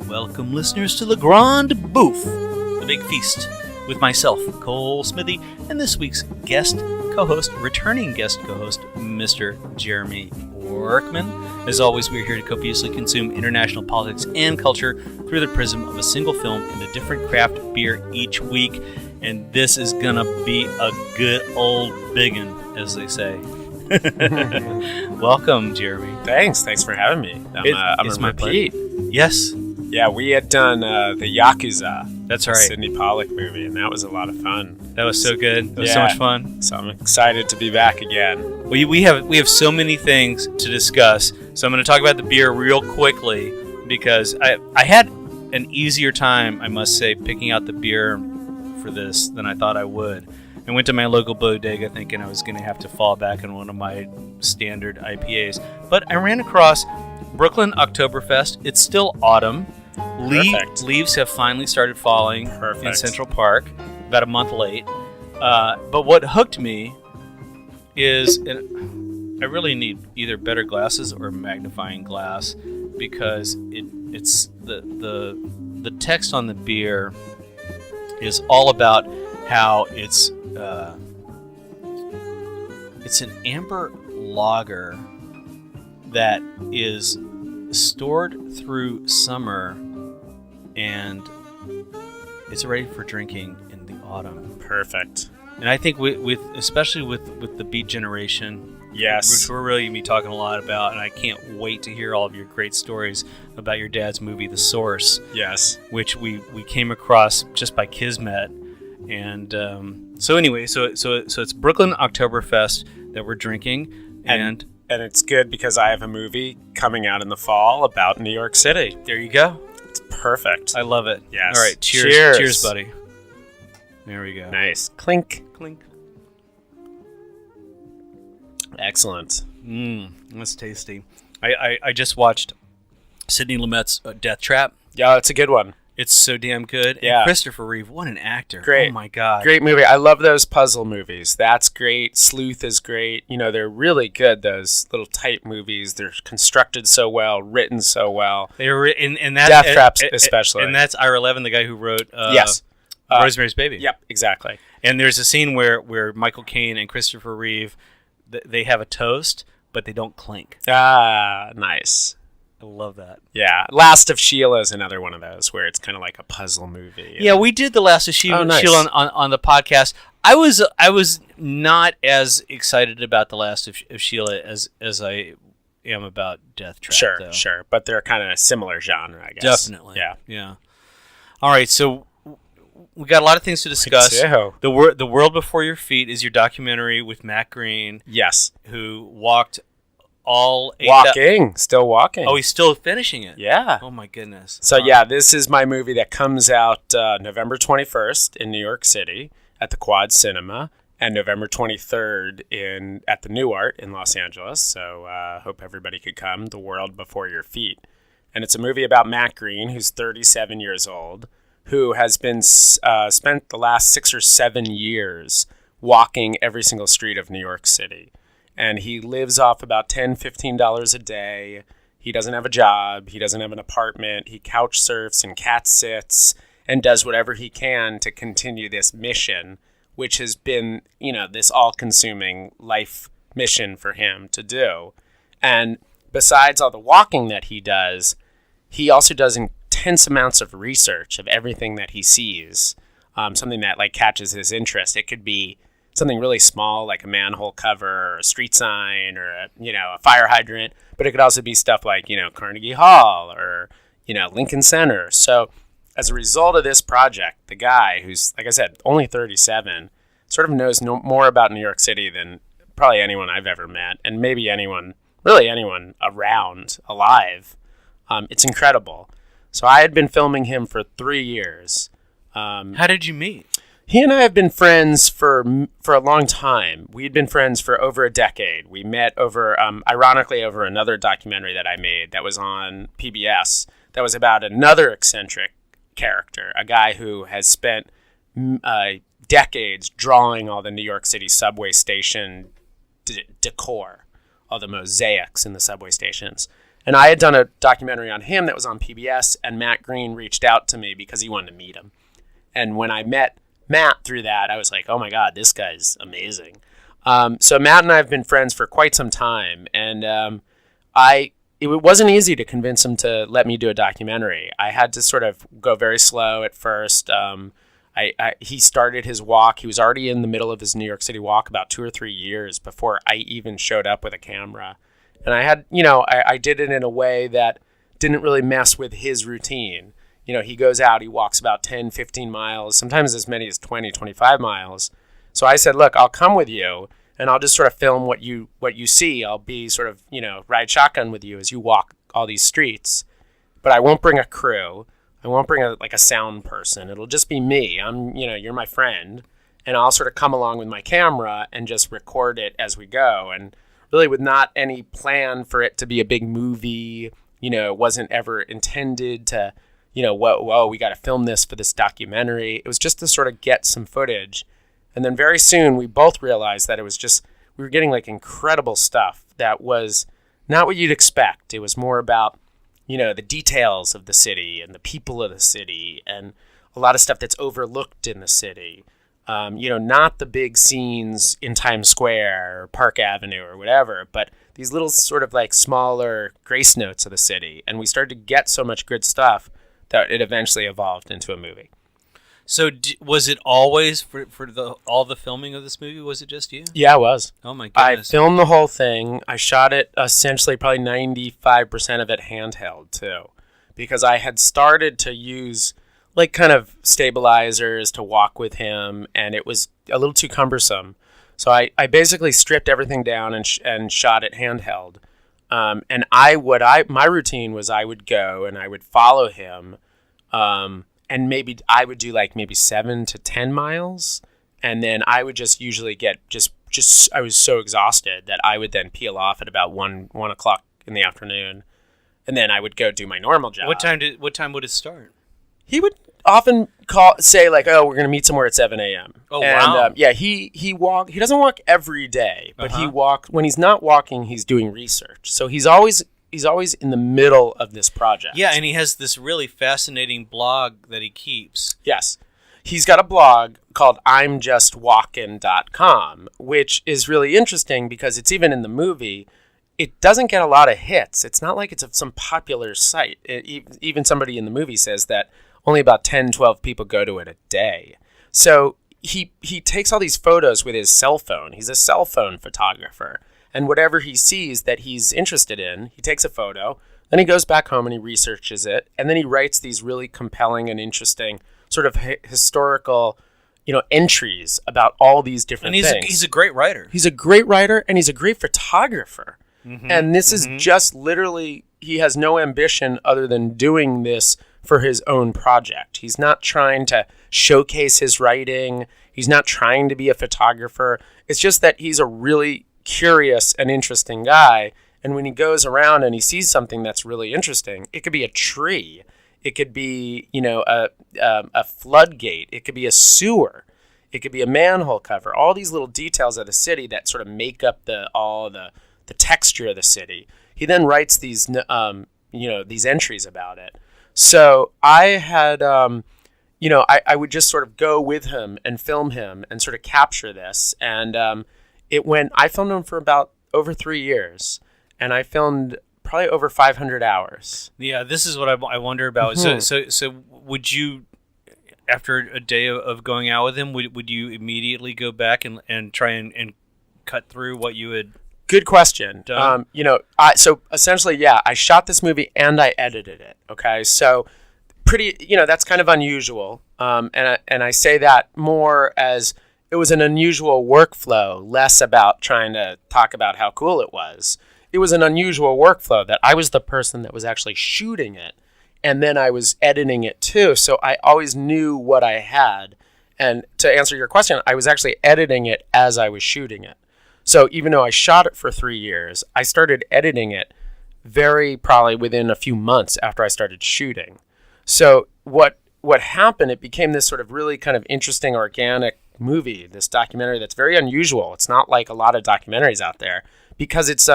Welcome, listeners, to the Grande Bouffe, the big feast, with myself, Cole Smithey, and this week's returning guest co-host, Mr. Jeremy Workman. As always, we are here to copiously consume international politics and culture through the prism of a single film and a different craft beer each week, and this is gonna be a good old biggin, as they say. Welcome, Jeremy. Thanks for having me. I'm a repeat. Yes. Yeah, we had done the Yakuza. That's right. Sidney Pollack movie, and that was a lot of fun. That was so good. It was so much fun. So I'm excited to be back again. We have so many things to discuss. So I'm going to talk about the beer real quickly because I had an easier time, I must say, picking out the beer for this than I thought I would. I went to my local bodega thinking I was going to have to fall back on one of my standard IPAs. But I ran across Brooklyn Oktoberfest. It's still autumn. Leaves have finally started falling in Central Park, about a month late. But what hooked me is, and I really need either better glasses or magnifying glass because it's the text on the beer is all about how it's an amber lager that is stored through summer and it's ready for drinking in the autumn. Perfect. And I think especially with the Beat Generation, yes, which we're really going to be talking a lot about, and I can't wait to hear all of your great stories about your dad's movie, The Source. Yes. Which we came across just by Kismet. And so anyway, so it's Brooklyn Oktoberfest that we're drinking, and it's good because I have a movie coming out in the fall about New York City. There you go. It's perfect. I love it. Yes. All right, cheers, buddy. There we go. Nice. Clink. Clink. Excellent. That's tasty. I just watched Sidney Lumet's Death Trap. Yeah, it's a good one. It's so damn good. Yeah. And Christopher Reeve, what an actor. Great. Oh, my God. Great movie. I love those puzzle movies. That's great. Sleuth is great. You know, they're really good, those little tight movies. They're constructed so well, written so well. They're and that's Death Traps especially. And that's Ira Levin, the guy who wrote Rosemary's Baby. Yep, exactly. And there's a scene where Michael Caine and Christopher Reeve, they have a toast, but they don't clink. Ah, nice. I love that. Yeah. Last of Sheila is another one of those where it's kind of like a puzzle movie. Yeah, we did The Last of Sheila, nice. on the podcast. I was not as excited about The Last of Sheila as I am about Death Trap. Sure. But they're kind of similar genre, I guess. Definitely. Yeah. All right, so we got a lot of things to discuss. The World Before Your Feet is your documentary with Matt Green. Yes. Who walked still walking. Oh, he's still finishing it. Yeah. Oh my goodness. So this is my movie that comes out November 21st in New York City at the Quad Cinema, and November 23rd at the New Art in Los Angeles. So hope everybody could come. The World Before Your Feet, and it's a movie about Matt Green, who's 37 years old, who has been spent the last 6 or 7 years walking every single street of New York City. And he lives off about $10, $15 a day. He doesn't have a job. He doesn't have an apartment. He couch surfs and cat sits and does whatever he can to continue this mission, which has been, this all-consuming life mission for him to do. And besides all the walking that he does, he also does intense amounts of research of everything that he sees, something that catches his interest. It could be something really small like a manhole cover or a street sign or a fire hydrant, but it could also be stuff like Carnegie Hall or Lincoln Center. So as a result of this project, the guy who's, like I said, only 37 sort of knows more about New York City than probably anyone I've ever met, and maybe anyone around alive. It's incredible. So I had been filming him for 3 years. How did you meet? He and I have been friends for a long time. We'd been friends for over a decade. We met ironically, over another documentary that I made that was on PBS that was about another eccentric, character, a guy who has spent decades drawing all the New York City subway station decor, all the mosaics in the subway stations. And I had done a documentary on him that was on PBS, and Matt Green reached out to me because he wanted to meet him. And when I met Matt through that, I was like, oh my God, this guy's amazing. So Matt and I have been friends for quite some time, and it wasn't easy to convince him to let me do a documentary. I had to sort of go very slow at first. He started his walk. He was already in the middle of his New York City walk about 2 or 3 years before I even showed up with a camera. And I had, I did it in a way that didn't really mess with his routine. He goes out, he walks about 10, 15 miles, sometimes as many as 20, 25 miles. So I said, look, I'll come with you and I'll just sort of film what you see. I'll be sort of, ride shotgun with you as you walk all these streets, but I won't bring a crew. I won't bring a sound person. It'll just be me. You're my friend, and I'll sort of come along with my camera and just record it as we go. And really with not any plan for it to be a big movie, it wasn't ever intended to, whoa, we got to film this for this documentary. It was just to sort of get some footage. And then very soon we both realized that it was just, we were getting like incredible stuff that was not what you'd expect. It was more about, the details of the city and the people of the city and a lot of stuff that's overlooked in the city. Not the big scenes in Times Square or Park Avenue or whatever, but these little sort of like smaller grace notes of the city. And we started to get so much good stuff that it eventually evolved into a movie. So was it always for all the filming of this movie? Was it just you? Yeah, it was. Oh my goodness! I filmed the whole thing. I shot it essentially probably 95% of it handheld too, because I had started to use like kind of stabilizers to walk with him, and it was a little too cumbersome. So I basically stripped everything down and shot it handheld. And my routine was I would go and I would follow him. And maybe I would do maybe 7 to 10 miles. And then I would just usually get I was so exhausted that I would then peel off at about 1 o'clock in the afternoon. And then I would go do my normal job. What time would it start? He would often say oh, we're going to meet somewhere at 7 a.m. Oh, wow. Yeah, he doesn't walk every day, but when he's not walking, he's doing research. So he's always in the middle of this project. Yeah, and he has this really fascinating blog that he keeps. Yes. He's got a blog called I'mJustWalkin.com, which is really interesting because it's even in the movie. It doesn't get a lot of hits. It's not like it's some popular site. Even somebody in the movie says that only about 10, 12 people go to it a day. So he takes all these photos with his cell phone. He's a cell phone photographer. And whatever he sees that he's interested in, he takes a photo, then he goes back home and he researches it, and then he writes these really compelling and interesting sort of historical, entries about all these different things. He's a great writer. He's a great writer, and he's a great photographer. Mm-hmm. And this is just literally, he has no ambition other than doing this for his own project. He's not trying to showcase his writing. He's not trying to be a photographer. It's just that he's a really curious and interesting guy, and when he goes around and he sees something that's really interesting, it could be a tree, it could be a floodgate, it could be a sewer, it could be a manhole cover, all these little details of the city that sort of make up the texture of the city. He then writes these these entries about it. So I had I would just sort of go with him and film him and sort of capture this, and I filmed him for about over 3 years, and I filmed probably over 500 hours. Yeah, this is what I wonder about. Mm-hmm. So would you, after a day of going out with him, would you immediately go back and try and cut through what you had? Good question. Done? So essentially, yeah, I shot this movie and I edited it. Okay, so that's kind of unusual, and I say that more as it was an unusual workflow, less about trying to talk about how cool it was. It was an unusual workflow that I was the person that was actually shooting it, and then I was editing it too, so I always knew what I had. And to answer your question, I was actually editing it as I was shooting it. So even though I shot it for 3 years, I started editing it probably within a few months after I started shooting. So what what happened, it became this sort of really kind of interesting, organic movie, this documentary that's very unusual. It's not like a lot of documentaries out there because it's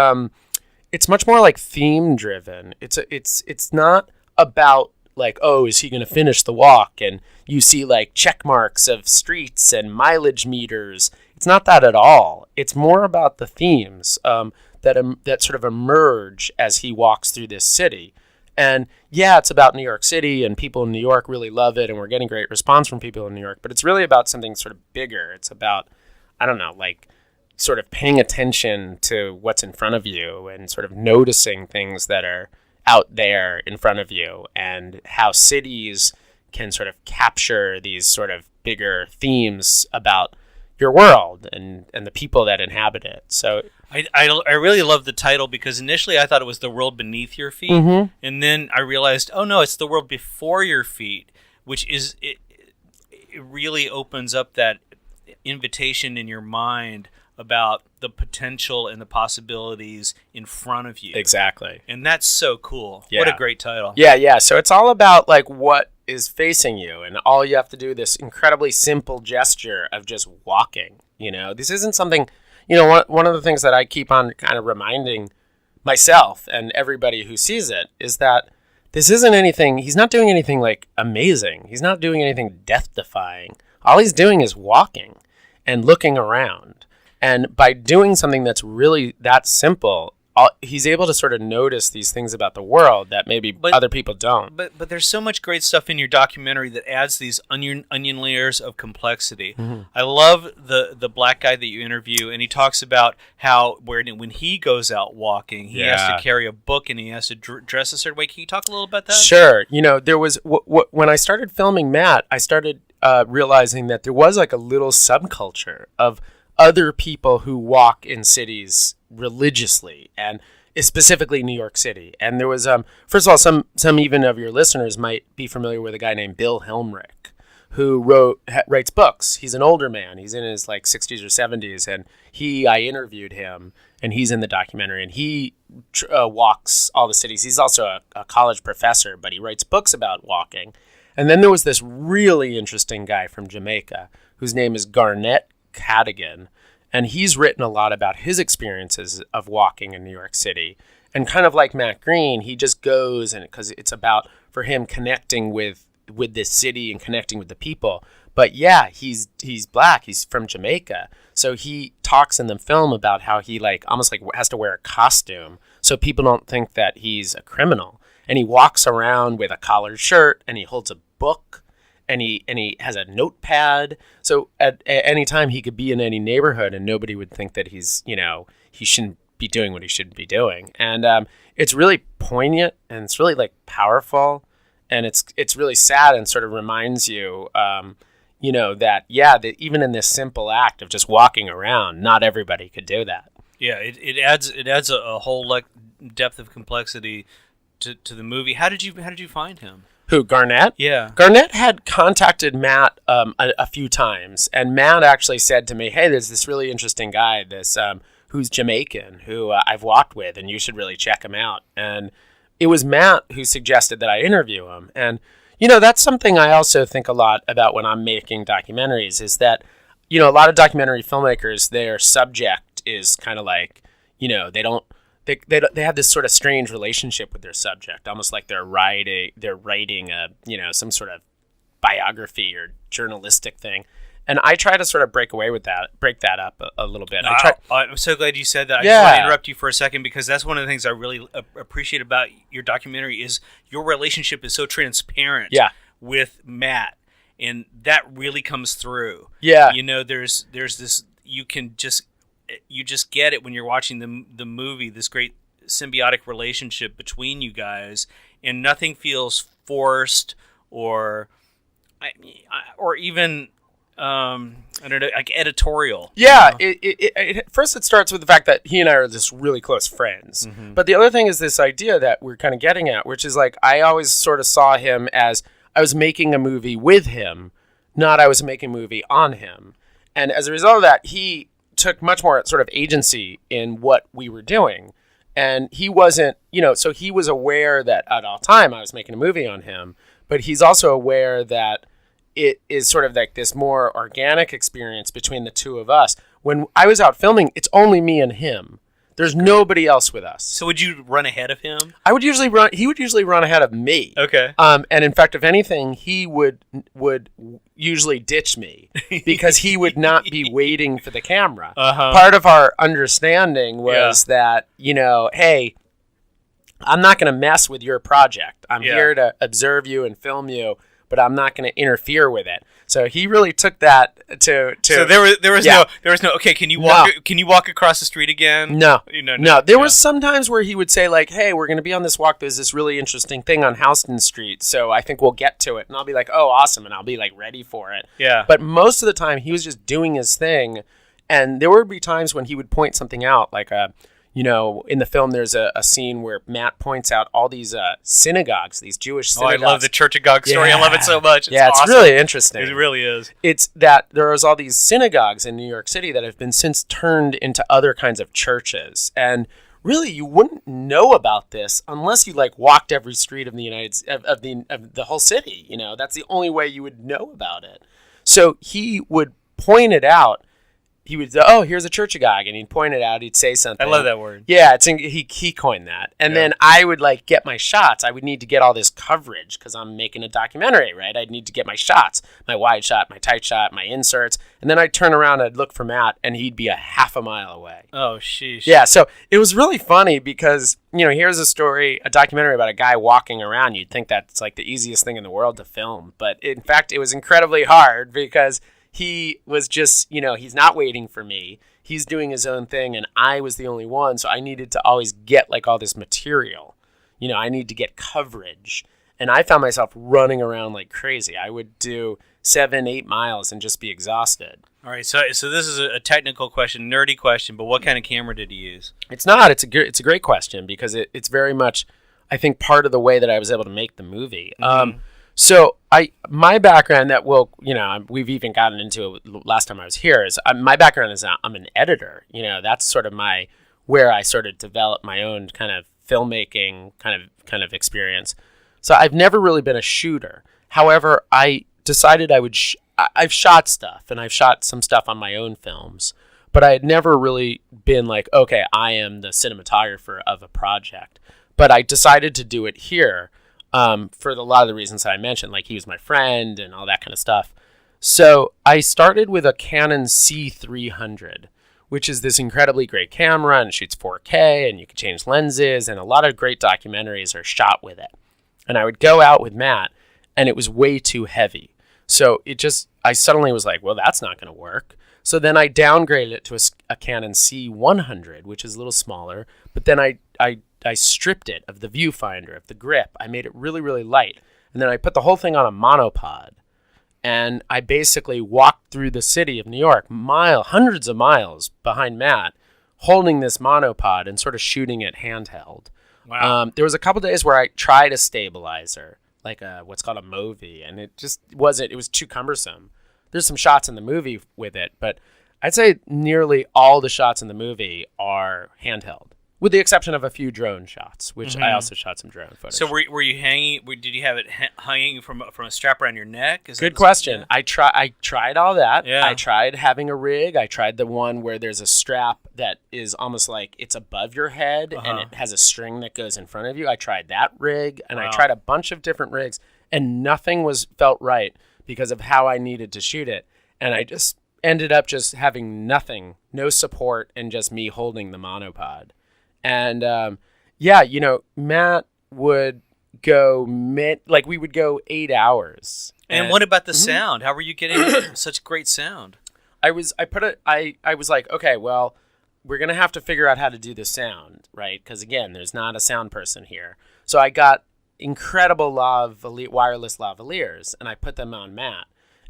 much more like theme driven. It's not about like, oh, is he going to finish the walk? And you see like check marks of streets and mileage meters. It's not that at all. It's more about the themes that sort of emerge as he walks through this city. And yeah, it's about New York City, and people in New York really love it, and we're getting great response from people in New York. But it's really about something sort of bigger. It's about, I don't know, like sort of paying attention to what's in front of you and sort of noticing things that are out there in front of you, and how cities can sort of capture these sort of bigger themes about your world and the people that inhabit it. So I really love the title because initially I thought it was The World Beneath Your Feet, and then I realized, oh no, it's The World Before Your Feet, which is it really opens up that invitation in your mind about the potential and the possibilities in front of you. Exactly. And that's so cool. Yeah. What a great title. Yeah. So it's all about like what is facing you, and all you have to do, this incredibly simple gesture of just walking. You know, this isn't something, you know, one of the things that I keep on kind of reminding myself and everybody who sees it is that this isn't anything, he's not doing anything like amazing. He's not doing anything death defying. All he's doing is walking and looking around. And by doing something that's really that simple, he's able to sort of notice these things about the world that maybe other people don't. But there's so much great stuff in your documentary that adds these onion layers of complexity. I love the black guy that you interview, and he talks about how when he goes out walking, he has to carry a book and he has to dress a certain way. Can you talk a little about that? Sure. You know, there was when I started filming Matt, I started realizing that there was like a little subculture of other people who walk in cities religiously, and specifically New York City. And there was, first of all, some even of your listeners might be familiar with a guy named Bill Helmrich, who writes books. He's an older man. He's in his like 60s or 70s, and I interviewed him, and he's in the documentary, and he walks all the cities. He's also a college professor, but he writes books about walking. And then there was this really interesting guy from Jamaica whose name is Garnett Cadogan, and he's written a lot about his experiences of walking in New York City. And kind of like Matt Green, he just goes, and because it's about, for him, connecting with this city and connecting with the people. But yeah, he's black, he's from Jamaica, so he talks in the film about how he like almost like has to wear a costume so people don't think that he's a criminal. And he walks around with a collared shirt, and he holds a book, and he has a notepad. So at any time he could be in any neighborhood and nobody would think that he's, you know, he shouldn't be doing what he shouldn't be doing. And it's really poignant, and it's really like powerful, and it's really sad, and sort of reminds you, you know, that even in this simple act of just walking around, not everybody could do that. Yeah, it adds a whole like depth of complexity to the movie. How did you find him? Who, Garnett? Yeah. Garnett had contacted Matt a few times, and Matt actually said to me, hey, there's this really interesting guy, who's Jamaican, who I've walked with, and you should really check him out. And it was Matt who suggested that I interview him. And, you know, that's something I also think a lot about when I'm making documentaries, is that, you know, a lot of documentary filmmakers, their subject is kind of like, you know, they have this sort of strange relationship with their subject, almost like they're writing a, you know, some sort of biography or journalistic thing. And I try to sort of break that up a little bit. I'm so glad you said that. I just want to interrupt you for a second, because that's one of the things I really appreciate about your documentary is your relationship is so transparent with Matt, and that really comes through. Yeah. You know, there's this, you just get it when you're watching the movie, this great symbiotic relationship between you guys, and nothing feels forced or even I don't know, like editorial. Yeah, you know? First it starts with the fact that he and I are just really close friends. Mm-hmm. But the other thing is this idea that we're kind of getting at, which is like I always sort of saw him as I was making a movie with him, not I was making a movie on him. And as a result of that, he took much more sort of agency in what we were doing. And he wasn't, you know, so he was aware that at all time I was making a movie on him, but he's also aware that it is sort of like this more organic experience between the two of us. When I was out filming, it's only me and him. There's nobody else with us. So would you run ahead of him? He would usually run ahead of me. Okay. And in fact, if anything, he would usually ditch me because he would not be waiting for the camera. Part of our understanding was that, hey, I'm not going to mess with your project. I'm here to observe you and film you, but I'm not going to interfere with it. So he really took that to. So there was no. Okay, can you walk across the street again? No. There was some times where he would say like, "Hey, we're going to be on this walk. There's this really interesting thing on Houston Street, so I think we'll get to it." And I'll be like, "Oh, awesome!" And I'll be like ready for it. Yeah. But most of the time, he was just doing his thing, and there would be times when he would point something out, like in the film, there's a scene where Matt points out all these synagogues, these Jewish synagogues. Oh, I love the Church of God story. I love it so much. It's awesome. Really interesting. It really is. It's that there's all these synagogues in New York City that have been since turned into other kinds of churches. And really, you wouldn't know about this unless you walked every street of the whole city. That's the only way you would know about it. So he would point it out. He would say, "Oh, here's a Church of God," and he'd point it out. He'd say something. I love that word. Yeah, he coined that. And then I would get my shots. I would need to get all this coverage because I'm making a documentary, right? I'd need to get my shots, my wide shot, my tight shot, my inserts, and then I'd turn around, I'd look for Matt, and he'd be a half a mile away. Oh, sheesh. Yeah, so it was really funny because here's a documentary about a guy walking around. You'd think that's the easiest thing in the world to film, but in fact, it was incredibly hard because he was just, he's not waiting for me. He's doing his own thing, and I was the only one, so I needed to always get all this material. I need to get coverage. And I found myself running around like crazy. I would do 7-8 miles and just be exhausted. All right, so this is a technical question, nerdy question, but what kind of camera did he use? It's not. It's a great question because it's very much, I think, part of the way that I was able to make the movie. Mm-hmm. So my background that we've even gotten into it last time I was here is my background is I'm an editor. That's sort of where I sort of developed my own kind of filmmaking kind of experience. So I've never really been a shooter. However, I decided I've shot stuff and I've shot some stuff on my own films, but I had never really been like, okay, I am the cinematographer of a project. But I decided to do it here. For a lot of the reasons that I mentioned, like he was my friend and all that kind of stuff. So I started with a Canon C300, which is this incredibly great camera and shoots 4K and you can change lenses and a lot of great documentaries are shot with it. And I would go out with Matt and it was way too heavy. So I suddenly was like, well, that's not going to work. So then I downgraded it to a Canon C100, which is a little smaller, but then I stripped it of the viewfinder, of the grip. I made it really, really light. And then I put the whole thing on a monopod. And I basically walked through the city of New York, hundreds of miles behind Matt, holding this monopod and sort of shooting it handheld. Wow. There was a couple days where I tried a stabilizer, like what's called a Movi, and it just wasn't, it was too cumbersome. There's some shots in the movie with it, but I'd say nearly all the shots in the movie are handheld. With the exception of a few drone shots, which I also shot some drone footage. So were you hanging? Did you have it hanging from a strap around your neck? Good question. Yeah. I tried all that. Yeah. I tried having a rig. I tried the one where there's a strap that is almost like it's above your head and it has a string that goes in front of you. I tried that rig and I tried a bunch of different rigs and nothing felt right because of how I needed to shoot it. And I just ended up just having nothing, no support, and just me holding the monopod. And, Matt would go we would go 8 hours. And what about the sound? How were you getting such great sound? I was like, okay, well, we're going to have to figure out how to do the sound, right? Because again, there's not a sound person here. So I got incredible wireless lavaliers and I put them on Matt.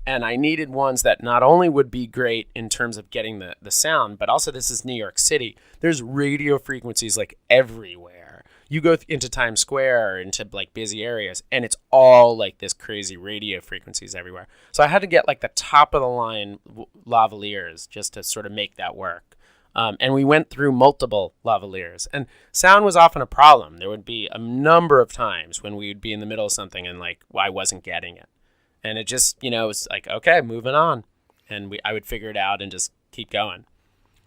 And I needed ones that not only would be great in terms of getting the sound, but also this is New York City. There's radio frequencies everywhere. You go into Times Square or into busy areas, and it's all this crazy radio frequencies everywhere. So I had to get the top of the line lavaliers just to sort of make that work. And we went through multiple lavaliers. And sound was often a problem. There would be a number of times when we would be in the middle of something and like I wasn't getting it. And it just, it was like, okay, moving on. And I would figure it out and just keep going.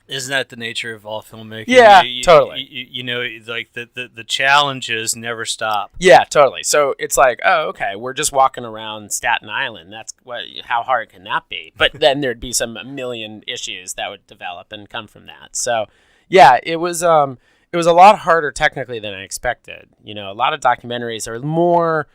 Isn't that the nature of all filmmaking? Yeah, totally. Like the challenges never stop. Yeah, totally. So it's like, oh, okay, we're just walking around Staten Island. That's how hard can that be? But then there'd be a million issues that would develop and come from that. So, yeah, it was a lot harder technically than I expected. A lot of documentaries are more,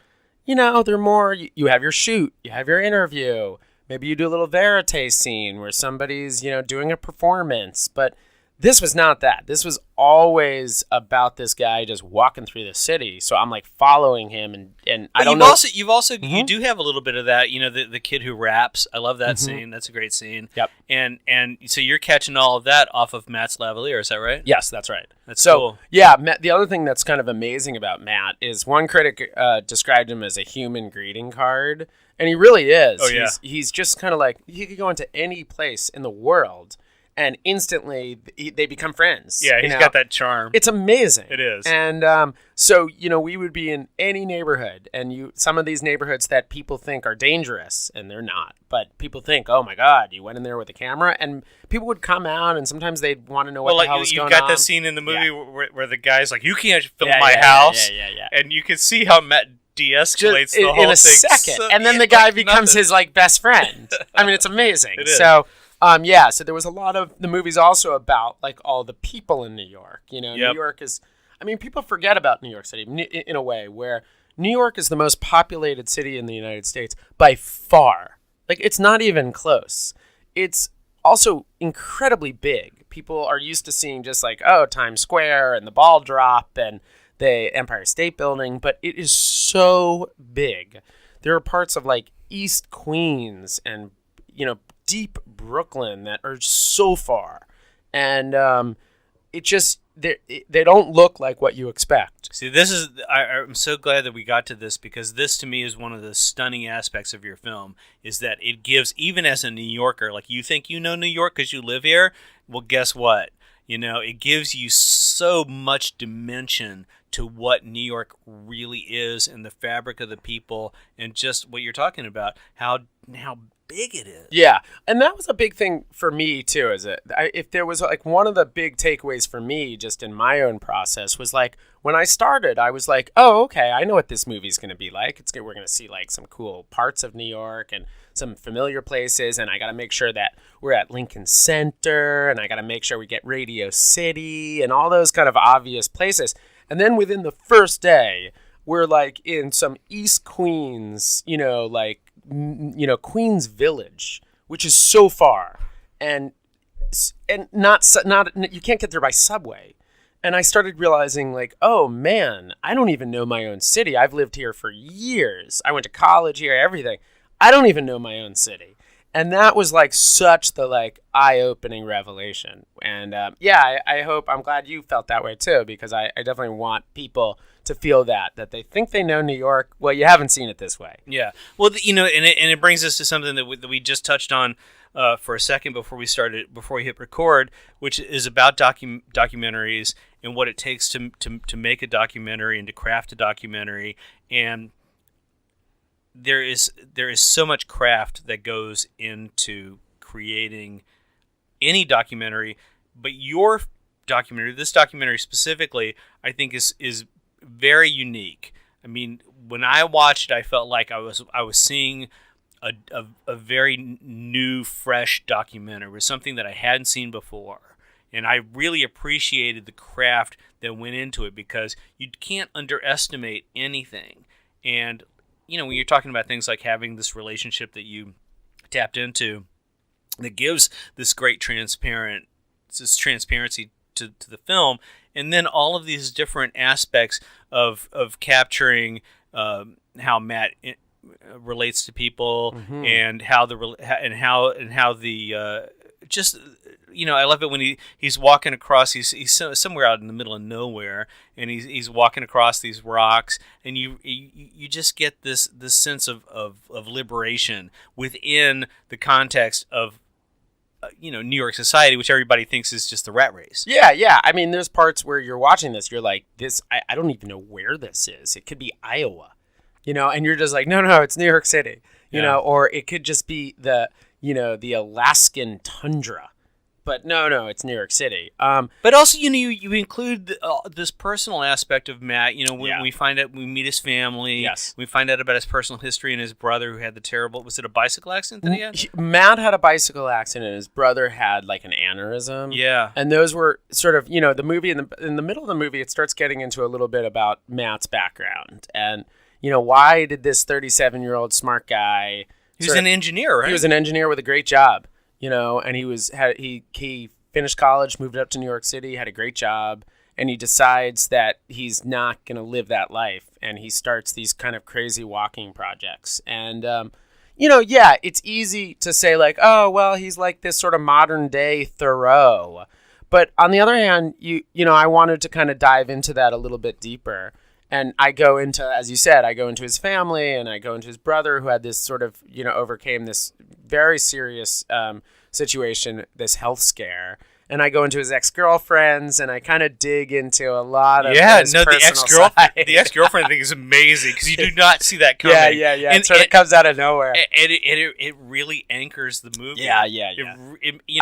they're more. You have your shoot, you have your interview. Maybe you do a little verite scene where somebody's, doing a performance. But this was not that. This was always about this guy just walking through the city. So I'm like following him, and I don't know. You do have a little bit of that. The kid who raps. I love that scene. That's a great scene. Yep. And so you're catching all of that off of Matt's lavalier. Is that right? Yes, that's right. That's cool. Yeah, Matt, the other thing that's kind of amazing about Matt is one critic described him as a human greeting card. And he really is. Oh, yeah. He's just kind of like, he could go into any place in the world and instantly they become friends. Yeah, he's got that charm. It's amazing. It is. And so, we would be in any neighborhood, and some of these neighborhoods that people think are dangerous, and they're not. But people think, oh my God, you went in there with a camera, and people would come out, and sometimes they'd want to know what the hell was going on. You've got that scene in the movie where the guy's like, you can't film my house. Yeah. And you can see how Matt de-escalates the whole thing in a second, and then the guy becomes his best friend. I mean, it's amazing. It is. So, so there was a lot of the movies also about all the people in New York. New York is. I mean, people forget about New York City in a way where New York is the most populated city in the United States by far. It's not even close. It's also incredibly big. People are used to seeing just Times Square and the ball drop and the Empire State Building, but it is so big. There are parts of East Queens and deep Brooklyn that are so far, and it just they don't look like what you expect. See, I'm so glad that we got to this, because this to me is one of the stunning aspects of your film, is that it gives, even as a New Yorker, you think you know New York because you live here. Well, guess what? It gives you so much dimension to what New York really is, and the fabric of the people, and just what you're talking about, how big it is. Yeah, and that was a big thing for me too. If there was one of the big takeaways for me, just in my own process, was when I started, I was like, oh, okay, I know what this movie's going to be like. We're going to see some cool parts of New York and some familiar places, and I got to make sure that we're at Lincoln Center, and I got to make sure we get Radio City and all those kind of obvious places. And then within the first day, we're in some East Queens, Queens Village, which is so far, and not you can't get there by subway. And I started realizing oh man, I don't even know my own city. I've lived here for years. I went to college here, everything. I don't even know my own city. And that was such the eye-opening revelation. And I'm glad you felt that way too, because I definitely want people to feel that they think they know New York. Well, you haven't seen it this way. Yeah. Well, and it brings us to something that we just touched on for a second before we hit record, which is about documentaries and what it takes to make a documentary and to craft a documentary. And there is so much craft that goes into creating any documentary, but your documentary, this documentary specifically, I think is very unique. I mean, when I watched it, I felt like I was seeing a very new, fresh documentary. It was something that I hadn't seen before, and I really appreciated the craft that went into it, because you can't underestimate anything. And when you're talking about things like having this relationship that you tapped into, that gives this great transparency to the film, and then all of these different aspects of capturing how Matt relates to people, mm-hmm. and how the just I love it when he's walking across. He's somewhere out in the middle of nowhere, and he's walking across these rocks, and you just get this sense of liberation within the context of New York society, which everybody thinks is just the rat race. Yeah. I mean, there's parts where you're watching this, you're like, I don't even know where this is. It could be Iowa, and you're just like, no, it's New York City, or it could just be the Alaskan tundra. But no, it's New York City. But also, you include this personal aspect of Matt. We find out, we meet his family. Yes. We find out about his personal history and his brother who had the terrible. Was it a bicycle accident that he had? Matt had a bicycle accident, and his brother had like an aneurysm. Yeah. And those were sort of the movie in the middle of the movie. It starts getting into a little bit about Matt's background and why did this 37-year-old smart guy? He was an engineer, right? He was an engineer with a great job. And he finished college, moved up to New York City, had a great job, and he decides that he's not going to live that life, and he starts these kind of crazy walking projects. And it's easy to say like, oh, well, he's like this sort of modern day Thoreau, but on the other hand, I wanted to kind of dive into that a little bit deeper. And I go into, as you said, his family, and I go into his brother who had this sort of, overcame this very serious situation, this health scare. And I go into his ex-girlfriends, and I kind of dig into a lot of his personal side. The ex-girlfriend thing is amazing because you do not see that coming. Yeah. And it sort of comes out of nowhere. And it really anchors the movie. Yeah.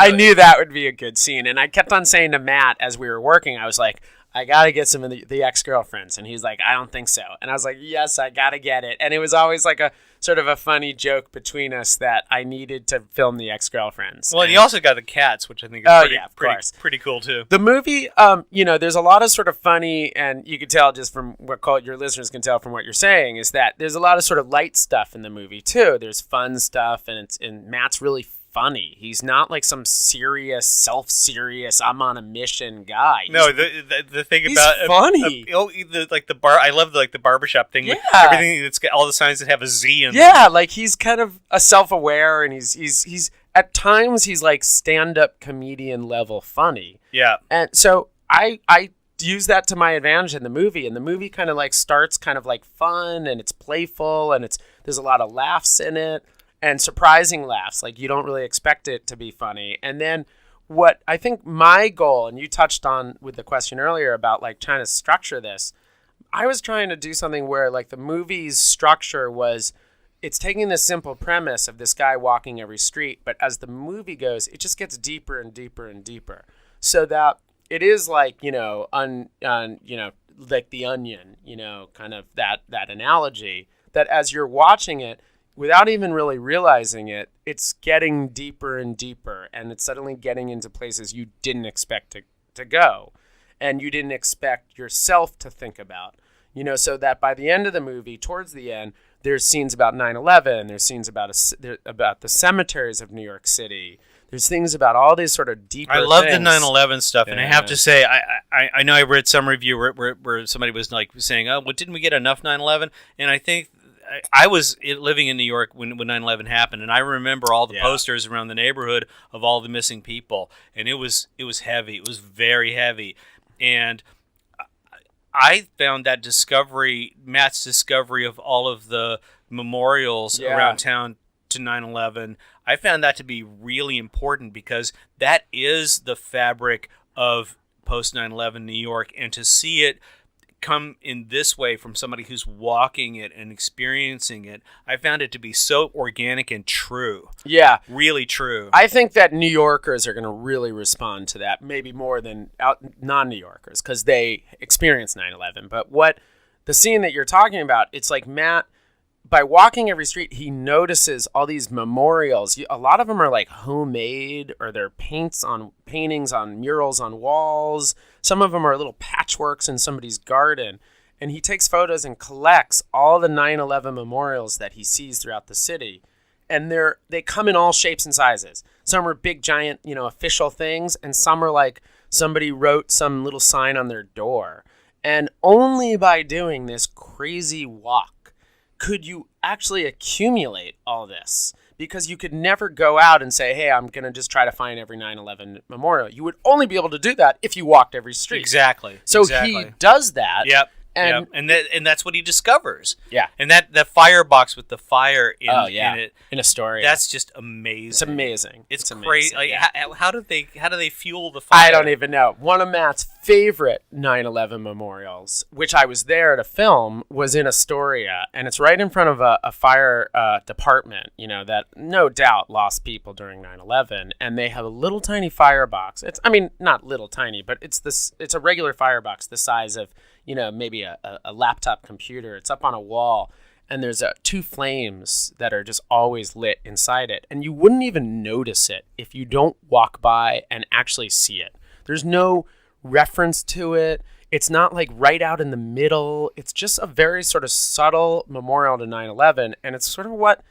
I knew that would be a good scene. And I kept on saying to Matt as we were working, I was like, I got to get some of the ex-girlfriends. And he's like, I don't think so. And I was like, yes, I got to get it. And it was always like a sort of a funny joke between us that I needed to film the ex-girlfriends. Well, and you also got the cats, which I think is pretty cool too. The movie, there's a lot of sort of funny, and you can tell just from what your listeners can tell from what you're saying, is that there's a lot of sort of light stuff in the movie too. There's fun stuff, and Matt's really funny. He's not like some serious, self-serious, I'm on a mission guy. The thing he's about funny. The bar. I love the barbershop thing. Yeah. Everything that's got all the signs that have a Z in them. Yeah, like he's kind of a self-aware, and he's at times he's like stand-up comedian level funny. Yeah. And so I use that to my advantage in the movie, and the movie kind of like starts kind of like fun, and it's playful, and there's a lot of laughs in it. And surprising laughs, like you don't really expect it to be funny. And then what I think my goal, and you touched on with the question earlier about like trying to structure this, I was trying to do something where like the movie's structure was, it's taking this simple premise of this guy walking every street, but as the movie goes, it just gets deeper and deeper and deeper, so that it is like like the onion, kind of that analogy, that as you're watching it, without even really realizing it, it's getting deeper and deeper, and it's suddenly getting into places you didn't expect to go, and you didn't expect yourself to think about. So that by the end of the movie, towards the end, there's scenes about 9/11, there's scenes about the cemeteries of New York City. There's things about all these sort of deeper things. I love the 9/11 stuff, and I have to say, I know I read some review where somebody was like saying, oh, well, didn't we get enough 9/11? And I think I was living in New York when 9/11 happened, and I remember all the posters around the neighborhood of all the missing people, and it was heavy. It was very heavy, and I found that Matt's discovery of all of the memorials around town to 9/11, I found that to be really important because that is the fabric of post 9/11 New York, and to see it come in this way from somebody who's walking it and experiencing it, I found it to be so organic and true. Yeah. Really true. I think that New Yorkers are going to really respond to that, maybe more than non-New Yorkers, because they experience 9/11. But the scene that you're talking about, it's like Matt, by walking every street, he notices all these memorials. A lot of them are like homemade, or they're paintings on murals on walls. Some of them are little patchworks in somebody's garden. And he takes photos and collects all the 9/11 memorials that he sees throughout the city. And they come in all shapes and sizes. Some are big, giant, official things, and some are like somebody wrote some little sign on their door. And only by doing this crazy walk could you actually accumulate all this, because you could never go out and say, hey, I'm going to just try to find every 9/11 memorial. You would only be able to do that if you walked every street. Exactly. So he does that. Yep. And that's what he discovers. Yeah. And that firebox with the fire in it. In Astoria. That's just amazing. It's amazing. It's amazing. Like, how do they fuel the fire? I don't even know. One of Matt's favorite 9/11 memorials, which I was there to film, was in Astoria, and it's right in front of a fire department, that no doubt lost people during 9/11, and they have a little tiny firebox. Not little tiny, but it's a regular firebox the size of, maybe a laptop computer. It's up on a wall, and there's two flames that are just always lit inside it. And you wouldn't even notice it if you don't walk by and actually see it. There's no reference to it. It's not like right out in the middle. It's just a very sort of subtle memorial to 9/11. And it's sort of what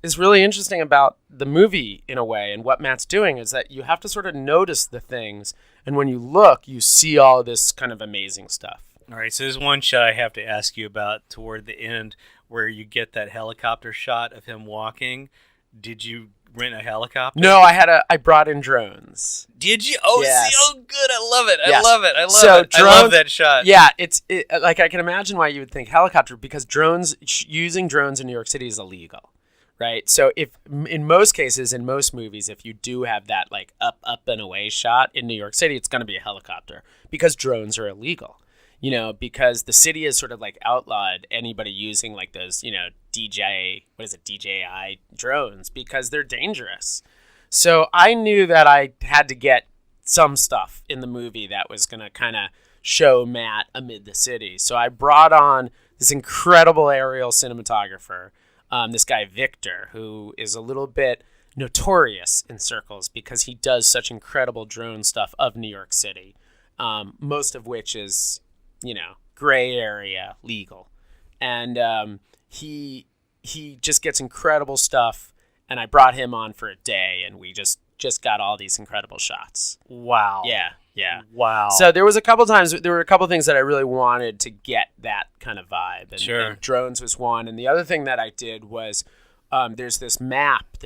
is really interesting about the movie in a way, and what Matt's doing is that you have to sort of notice the things. And when you look, you see all this kind of amazing stuff. All right, so there's one shot I have to ask you about toward the end where you get that helicopter shot of him walking. Did you rent a helicopter? No, I brought in drones. Did you? Oh, yes. See, oh, good. I love it. Yes. I love it. I love so it. I love that shot. Yeah, like I can imagine why you would think helicopter, because using drones in New York City is illegal. Right. So if in most cases, in most movies, if you do have that like up and away shot in New York City, it's going to be a helicopter because drones are illegal. Because the city has sort of like outlawed anybody using like those, DJI drones, because they're dangerous. So I knew that I had to get some stuff in the movie that was going to kind of show Matt amid the city. So I brought on this incredible aerial cinematographer, this guy Victor, who is a little bit notorious in circles because he does such incredible drone stuff of New York City, most of which is gray area legal. And he just gets incredible stuff, and I brought him on for a day, and we just got all these incredible shots. Wow. Yeah. Wow. So there were a couple things that I really wanted to get that kind of vibe. And, sure. And drones was one. And the other thing that I did was there's this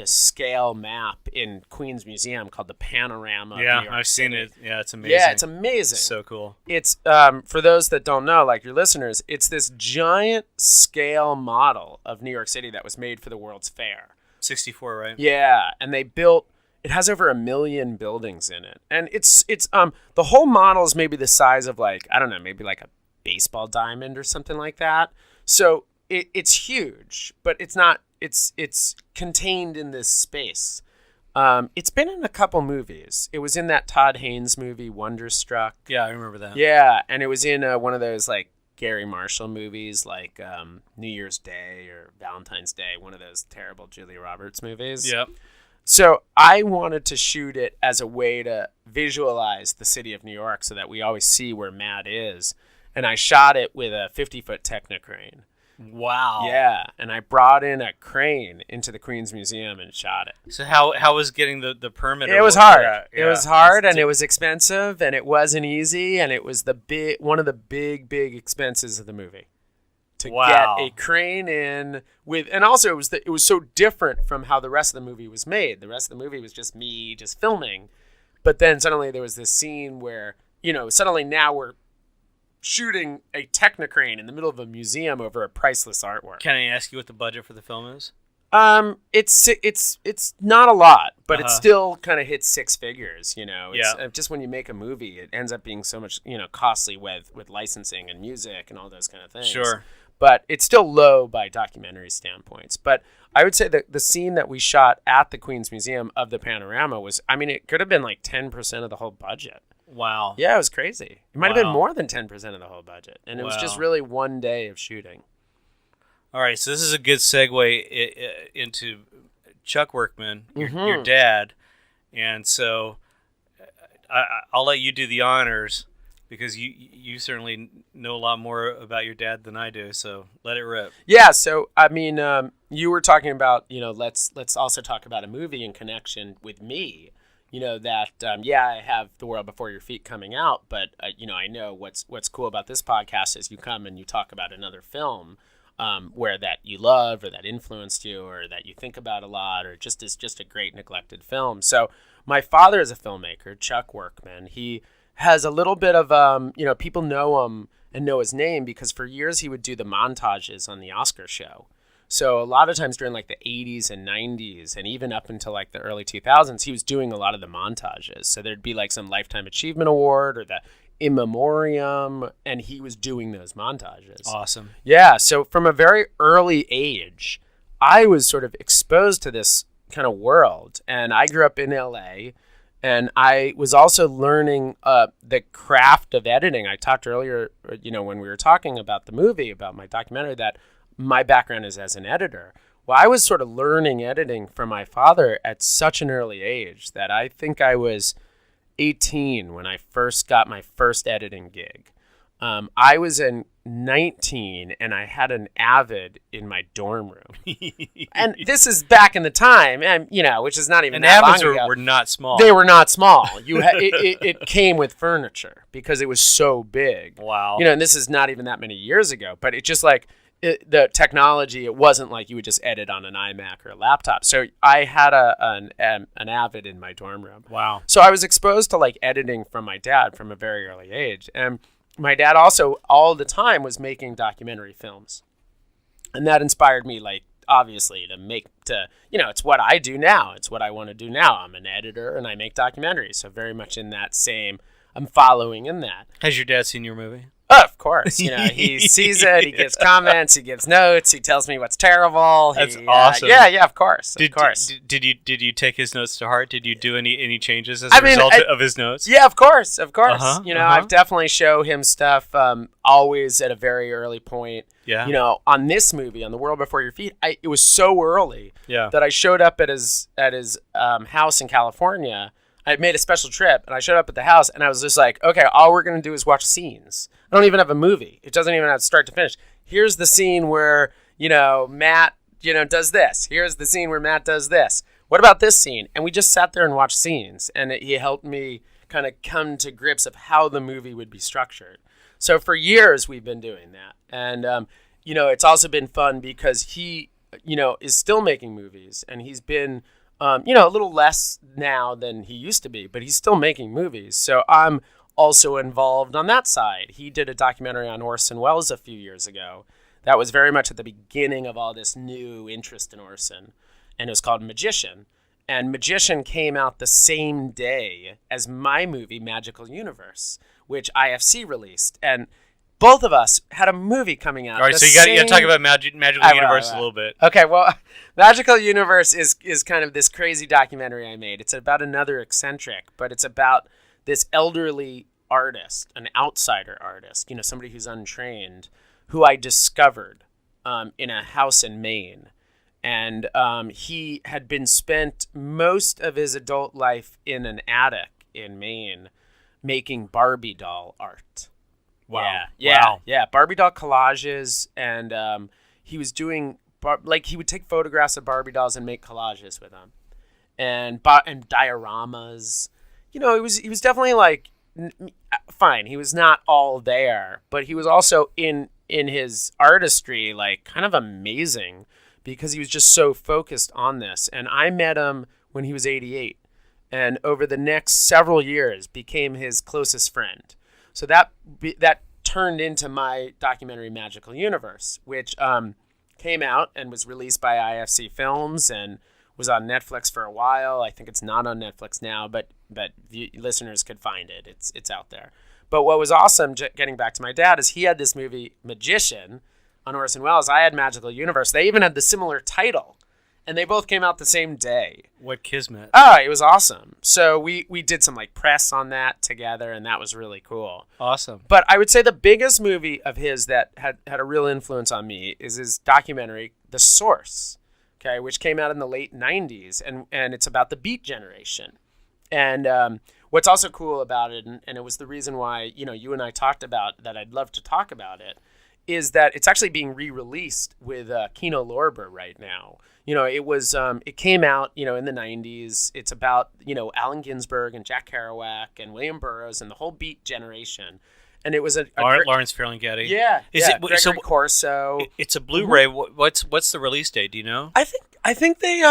scale map in Queens Museum called the Panorama. Yeah, of New York I've City. seen it. Yeah, it's amazing. Yeah, it's amazing. So cool. It's for those that don't know, like your listeners, it's this giant scale model of New York City that was made for the World's Fair. 64, right? Yeah, and they built. It has over 1 million buildings in it, and it's the whole model is maybe the size of like, I don't know, maybe like a baseball diamond or something like that. So it's huge, but it's not. It's contained in this space. It's been in a couple movies. It was in that Todd Haynes movie, Wonderstruck. Yeah, I remember that. Yeah, and it was in one of those like Gary Marshall movies, like New Year's Day or Valentine's Day, one of those terrible Julia Roberts movies. Yep. So I wanted to shoot it as a way to visualize the city of New York so that we always see where Matt is. And I shot it with a 50-foot Techni Crane. Wow. Yeah, and I brought in a crane into the Queens Museum and shot it. So how was getting the permit? It was hard. It was hard, and it was expensive, and it wasn't easy, and it was one of the big expenses of the movie. To get a crane in with, and also it was so different from how the rest of the movie was made. The rest of the movie was just me just filming, but then suddenly there was this scene where suddenly now we're shooting a Techni Crane in the middle of a museum over a priceless artwork. Can I ask you what the budget for the film is? It's not a lot, but it still kind of hits six figures. It's, just when you make a movie, it ends up being so much costly with licensing and music and all those kind of things. Sure. But it's still low by documentary standpoints. But I would say that the scene that we shot at the Queens Museum of the Panorama was, it could have been like 10% of the whole budget. Wow. Yeah, it was crazy. It might have been more than 10% of the whole budget. And it was just really one day of shooting. All right, so this is a good segue into Chuck Workman, your dad. And so I'll let you do the honors, because you certainly know a lot more about your dad than I do, so let it rip. Yeah, so you were talking about, let's also talk about a movie in connection with me. I have The World Before Your Feet coming out, but I know what's cool about this podcast is you come and you talk about another film where that you love or that influenced you or that you think about a lot or just is just a great neglected film. So my father is a filmmaker, Chuck Workman. He has a little bit of, people know him and know his name because for years he would do the montages on the Oscar show. So a lot of times during like the 80s and 90s and even up until like the early 2000s, he was doing a lot of the montages. So there'd be like some Lifetime Achievement Award or the In Memoriam, and he was doing those montages. Awesome. Yeah. So from a very early age, I was sort of exposed to this kind of world. And I grew up in LA, and I was also learning the craft of editing. I talked earlier, when we were talking about the movie, about my documentary, that my background is as an editor. Well, I was sort of learning editing from my father at such an early age that I think I was 18 when I first got my first editing gig. I was in 19 and I had an Avid in my dorm room. And this is back in the time, and which is not even and that Avids long ago. were not small. They were not small. It came with furniture because it was so big. Wow. And this is not even that many years ago, but it just like the technology, it wasn't like you would just edit on an iMac or a laptop. So I had an Avid in my dorm room. Wow. So I was exposed to like editing from my dad from a very early age. And my dad also all the time was making documentary films. And that inspired me, like, obviously it's what I do now. It's what I want to do now. I'm an editor and I make documentaries. So very much in that same, I'm following in that. Has your dad seen your movie? Oh, of course. He sees it. He gives comments. He gives notes. He tells me what's terrible. That's awesome. Yeah, of course. Did you take his notes to heart? Did you do any changes as a result of his notes? Yeah, of course. Uh-huh. I've definitely show him stuff always at a very early point. Yeah. On this movie, on The World Before Your Feet, it was so early that I showed up at his house in California. I made a special trip, and I showed up at the house, and I was just like, okay, all we're going to do is watch scenes. I don't even have a movie. It doesn't even have start to finish. Here's the scene where, Matt, does this. Here's the scene where Matt does this. What about this scene? And we just sat there and watched scenes, and he helped me kind of come to grips of how the movie would be structured. So for years, we've been doing that. And, it's also been fun because he, is still making movies, and he's been a little less now than he used to be, but he's still making movies. So I'm also involved on that side. He did a documentary on Orson Welles a few years ago that was very much at the beginning of all this new interest in Orson, and it was called Magician. And Magician came out the same day as my movie, Magical Universe, which IFC released. And both of us had a movie coming out. All right, so you got to talk about Magical Universe a little bit. Okay, well, Magical Universe is kind of this crazy documentary I made. It's about another eccentric, but it's about this elderly artist, an outsider artist, somebody who's untrained, who I discovered in a house in Maine. And he had been spent most of his adult life in an attic in Maine making Barbie doll art. Wow. Yeah. Barbie doll collages, and he was doing he would take photographs of Barbie dolls and make collages with them, and dioramas. He was definitely like fine. He was not all there, but he was also in his artistry like kind of amazing because he was just so focused on this. And I met him when he was 88, and over the next several years became his closest friend. So that turned into my documentary Magical Universe, which came out and was released by IFC Films and was on Netflix for a while. I think it's not on Netflix now, but the listeners could find it. It's out there. But what was awesome, getting back to my dad, is he had this movie Magician on Orson Welles. I had Magical Universe. They even had the similar title, and they both came out the same day. What kismet. Oh, it was awesome. So we did some like press on that together, and that was really cool. Awesome. But I would say the biggest movie of his that had a real influence on me is his documentary, The Source, okay, which came out in the late 90s, and it's about the Beat Generation. And what's also cool about it, and it was the reason why, you and I talked about that I'd love to talk about it, is that it's actually being re-released with Kino Lorber right now. It came out, in the 90s. It's about, Allen Ginsberg and Jack Kerouac and William Burroughs and the whole Beat generation. And it was Lawrence Ferlinghetti. Yeah. Gregory Corso. It's a Blu-ray. What's the release date? Do you know? I think they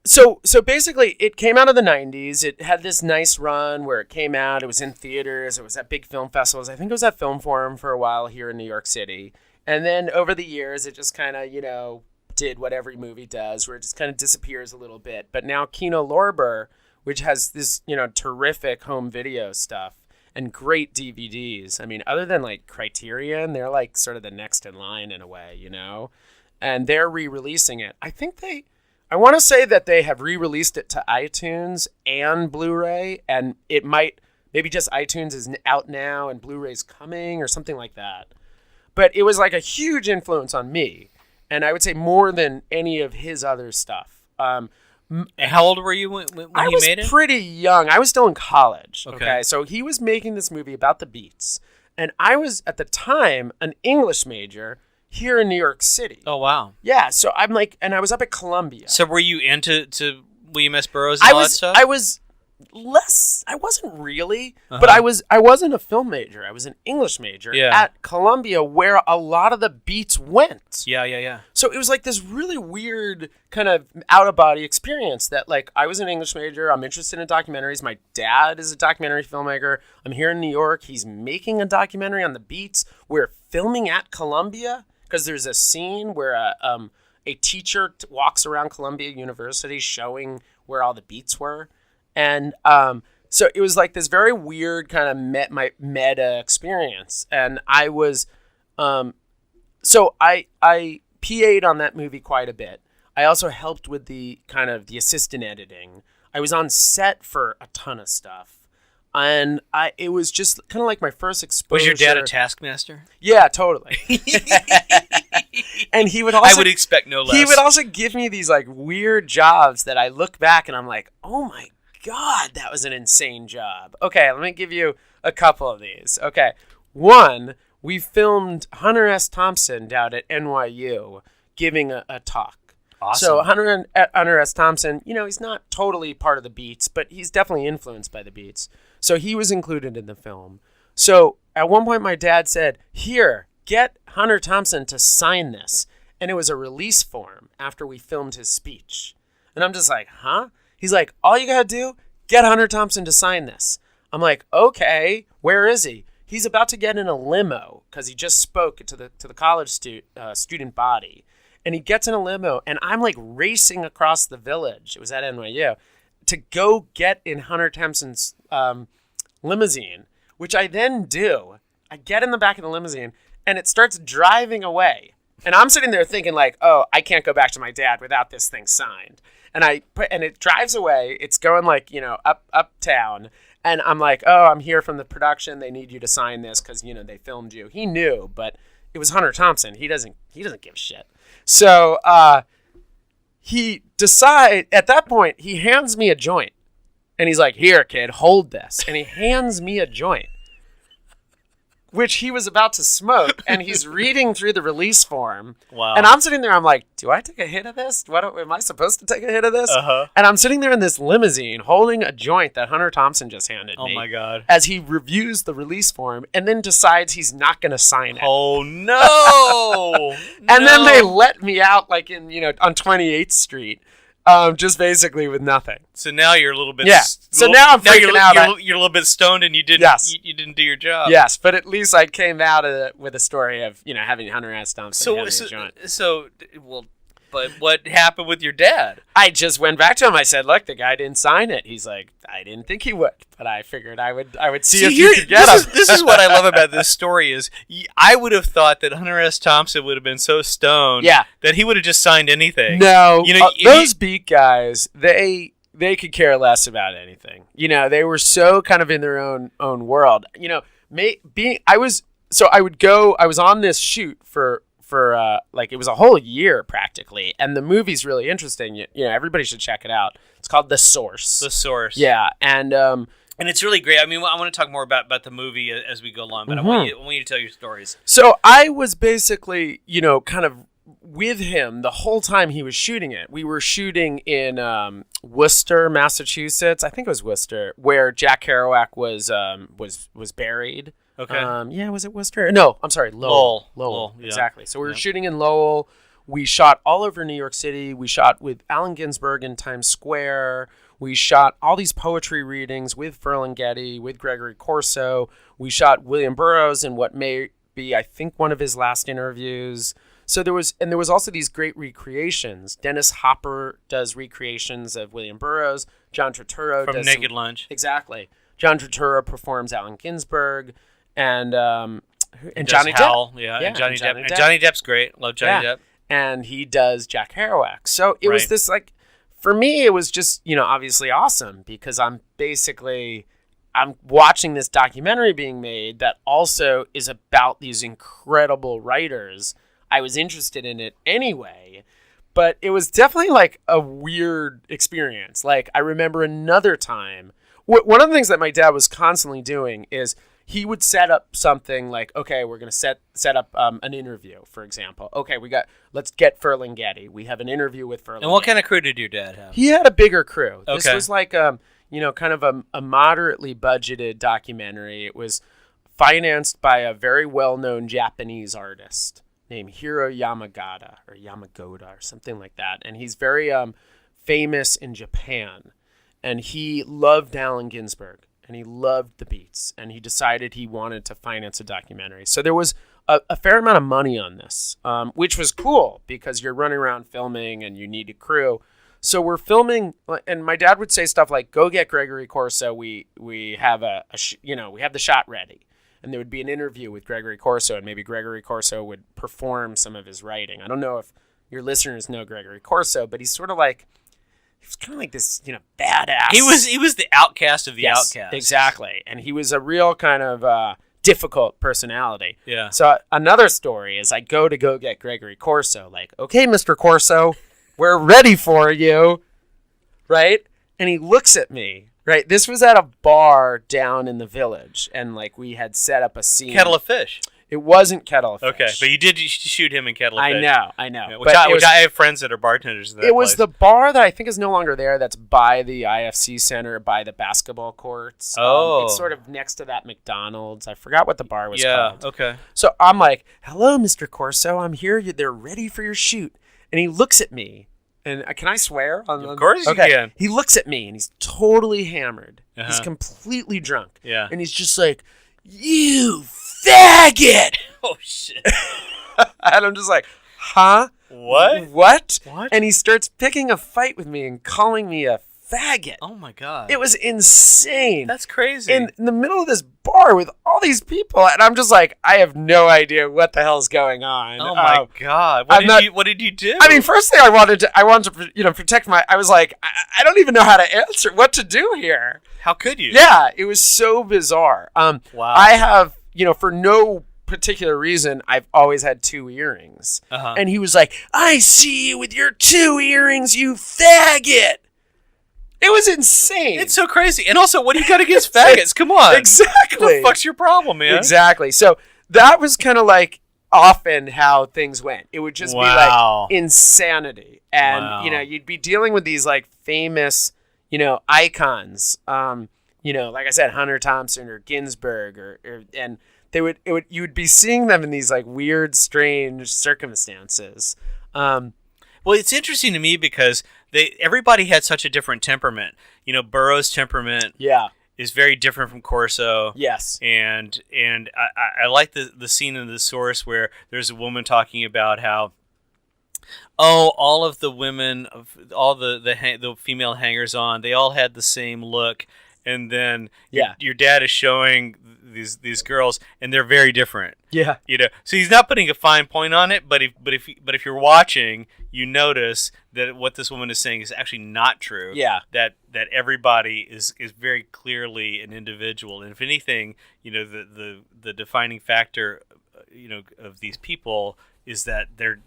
So basically, it came out of the 90s. It had this nice run where it came out. It was in theaters. It was at big film festivals. I think it was at Film Forum for a while here in New York City. And then over the years, it just kind of, did what every movie does, where it just kind of disappears a little bit. But now Kino Lorber, which has this, terrific home video stuff and great DVDs. I mean, other than like Criterion, they're like sort of the next in line in a way, and they're re-releasing it. I want to say that they have re-released it to iTunes and Blu-ray, and it might, maybe just iTunes is out now and Blu-ray's coming or something like that. But it was like a huge influence on me, and I would say more than any of his other stuff. How old were you when he made it? I was pretty young. I was still in college. Okay. So he was making this movie about the Beats, and I was, at the time, an English major here in New York City. Oh, wow. Yeah, so I'm like, and I was up at Columbia. So were you into William S. Burroughs and all that stuff? I wasn't really, but I wasn't a film major. I was an English major at Columbia, where a lot of the Beats went. Yeah. So it was like this really weird kind of out-of-body experience that, like, I was an English major. I'm interested in documentaries. My dad is a documentary filmmaker. I'm here in New York. He's making a documentary on the Beats. We're filming at Columbia, because there's a scene where a teacher walks around Columbia University showing where all the Beats were. And so it was like this very weird kind of meta experience. And I was, so I PA'd on that movie quite a bit. I also helped with the kind of the assistant editing. I was on set for a ton of stuff. And it was just kind of like my first exposure. Was your dad a taskmaster? Yeah, totally. And he would also, I would expect no less. He would also give me these like weird jobs that I look back and I'm like, oh my God, that was an insane job. Okay, let me give you a couple of these. Okay, one, we filmed Hunter S. Thompson down at NYU giving a talk. Awesome. So Hunter S. Thompson, he's not totally part of the Beats, but he's definitely influenced by the Beats. So he was included in the film. So at one point my dad said, here, get Hunter Thompson to sign this. And it was a release form after we filmed his speech. And I'm just like, huh? He's like, all you got to do, get Hunter Thompson to sign this. I'm like, okay, where is he? He's about to get in a limo because he just spoke to the college student body. And he gets in a limo, and I'm like racing across the village. It was at NYU to go get in Hunter Thompson's limousine, which I then do. I get in the back of the limousine, and it starts driving away. And I'm sitting there thinking like, oh, I can't go back to my dad without this thing signed. And it drives away. It's going like, uptown. And I'm like, oh, I'm here from the production. They need you to sign this because, they filmed you. He knew, but it was Hunter Thompson. He doesn't give a shit. So he decides, at that point, he hands me a joint. And he's like, here, kid, hold this. And he hands me a joint, which he was about to smoke. And he's reading through the release form. Wow. And I'm sitting there, I'm like, do I take a hit of this? Am I supposed to take a hit of this? Uh-huh. And I'm sitting there in this limousine holding a joint that Hunter Thompson just handed me. Oh, my God. As he reviews the release form and then decides he's not going to sign it. Oh, no. And then they let me out like on 28th Street. Just basically with nothing. So now you're a little bit. Yeah. So now I'm freaking out. You're a little bit stoned, and you didn't. Yes. You didn't do your job. Yes, but at least I came out of it with a story of having Hunter S. Thompson handing a joint. But what happened with your dad? I just went back to him. I said, "Look, the guy didn't sign it." He's like, "I didn't think he would, but I figured I would see if you could get him." This is what I love about this story is I would have thought that Hunter S. Thompson would have been so stoned that he would have just signed anything. No, those Beat guys, they could care less about anything. They were so kind of in their own world. I was on this shoot for it was a whole year practically, and the movie's really interesting. Everybody should check it out. It's called The Source. The Source. Yeah, and it's really great. I mean, I want to talk more about the movie as we go along, but I want you to tell your stories. So I was basically, kind of with him the whole time he was shooting it. We were shooting in Worcester, Massachusetts. I think it was Worcester, where Jack Kerouac was buried. Okay. Was it Worcester? No, I'm sorry, Lowell. Lowell, exactly. So we were shooting in Lowell, We shot all over New York City. We shot with Allen Ginsberg in Times Square. We shot all these poetry readings with Ferlinghetti, with Gregory Corso. We shot William Burroughs in what may be, I think, one of his last interviews. So there was also these great recreations. Dennis Hopper does recreations of William Burroughs. John Turturro from does Naked Lunch. Exactly. John Turturro performs Allen Ginsberg, and Johnny Depp. Yeah, and Johnny Depp. And Johnny Depp's great. Love Johnny Depp. And he does Jack Kerouac. So it was this, like, for me, it was just, obviously awesome because I'm watching this documentary being made that also is about these incredible writers. I was interested in it anyway, but it was definitely like a weird experience. Like, I remember another time, one of the things that my dad was constantly doing is he would set up something like, okay, we're going to set up an interview, for example. Okay, let's get Ferlinghetti. We have an interview with Ferlinghetti. And what kind of crew did your dad have? He had a bigger crew. Okay. This was like, kind of a moderately budgeted documentary. It was financed by a very well-known Japanese artist named Hiro Yamagata or something like that. And he's very famous in Japan. And he loved Allen Ginsberg. And he loved the beats, and he decided he wanted to finance a documentary. So there was a fair amount of money on this, which was cool because you're running around filming and you need a crew. So we're filming, and my dad would say stuff like, "Go get Gregory Corso. We have we have the shot ready." And there would be an interview with Gregory Corso, and maybe Gregory Corso would perform some of his writing. I don't know if your listeners know Gregory Corso, but he's sort of like. He was kind of like this, badass. He was the outcast of the outcast. Exactly. And he was a real kind of difficult personality. Yeah. So another story is I go get Gregory Corso. Like, okay, Mr. Corso, we're ready for you. Right? And he looks at me. Right? This was at a bar down in the Village. And, like, we had set up a scene. Kettle of Fish. It wasn't Kettle of Fish. Okay, but you did shoot him in Kettle of Fish. I know. Yeah, which I have friends that are bartenders at that It was place. the bar that I think is no longer there. That's by the IFC Center, by the basketball courts. Oh. It's sort of next to that McDonald's. I forgot what the bar was called. Yeah, okay. So I'm like, hello, Mr. Corso. I'm here. They're ready for your shoot. And he looks at me. And can I swear? Of course you can. He looks at me, and he's totally hammered. Uh-huh. He's completely drunk. Yeah. And he's just like, you faggot! Oh, shit. And I'm just like, huh? What? What? What? And he starts picking a fight with me and calling me a faggot. Oh, my God. It was insane. That's crazy. In the middle of this bar with all these people, and I'm just like, I have no idea what the hell's going on. Oh, my God. What did you do? I mean, first thing I wanted to protect I was like, I don't even know how to answer, what to do here. How could you? Yeah, it was so bizarre. Wow. I have, for no particular reason, I've always had 2 earrings. Uh-huh. And he was like, I see you with your 2 earrings, you faggot. It was insane. It's so crazy. And also, what do you got against faggots? Come on. Exactly. What the fuck's your problem, man? Exactly. So that was kind of like often how things went. It would just be like insanity. And, you'd be dealing with these like famous, icons. Like I said, Hunter Thompson or Ginsberg and you would be seeing them in these like weird, strange circumstances. Well, it's interesting to me because everybody had such a different temperament. Burroughs' temperament is very different from Corso. Yes. And I like the scene in The Source where there's a woman talking about how, all of the women, all the female hangers-on, they all had the same look. And then your dad is showing these girls, and they're very different. Yeah. So he's not putting a fine point on it, but if you're watching, you notice that what this woman is saying is actually not true. Yeah. That everybody is very clearly an individual, and if anything, the defining factor, of these people is that they're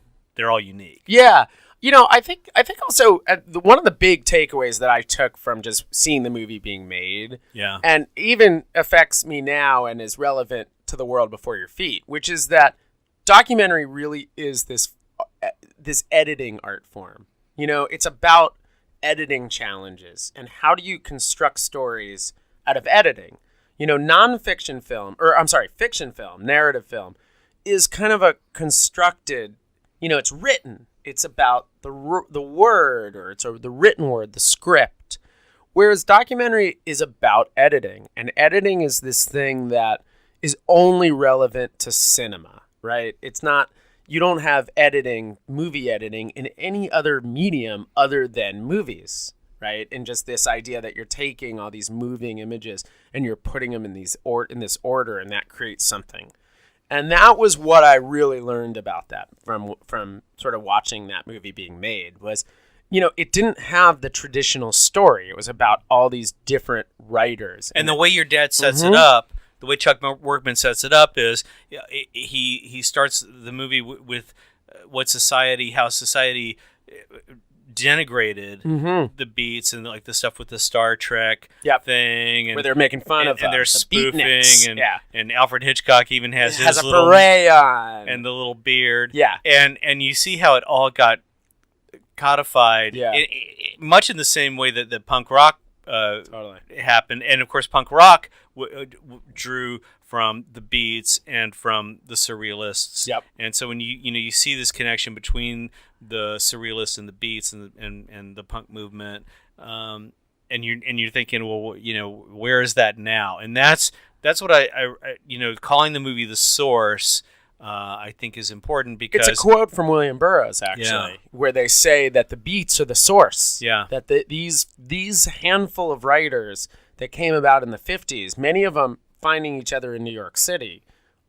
all unique. Yeah. I think also one of the big takeaways that I took from just seeing the movie being made, and even affects me now and is relevant to The World Before Your Feet, which is that documentary really is this editing art form. It's about editing challenges and how do you construct stories out of editing. Fiction film, narrative film, is kind of a constructed. It's written. It's about the word, or it's the written word, the script. Whereas documentary is about editing, and editing is this thing that is only relevant to cinema, right? It's not, you don't have movie editing in any other medium other than movies, right? And just this idea that you're taking all these moving images and you're putting them in this order, and that creates something. And that was what I really learned about that from sort of watching that movie being made was, it didn't have the traditional story. It was about all these different writers. And the way your dad sets it up, the way Chuck Workman sets it up is he starts the movie with how society denigrated the beats and like the stuff with the Star Trek thing, and where they're making fun of and they're the spoofing, beatniks. and Alfred Hitchcock even has a little beret on and the little beard, and you see how it all got codified, much in the same way that the punk rock happened, and of course punk rock drew from the Beats and from the Surrealists. And so when you see this connection between the Surrealists and the Beats and the punk movement, and you're thinking, well, where is that now? And that's what I calling the movie The Source, I think is important, because it's a quote from William Burroughs, actually, where they say that the beats are the source. That these handful of writers that came about in the 50s, many of them finding each other in New York City,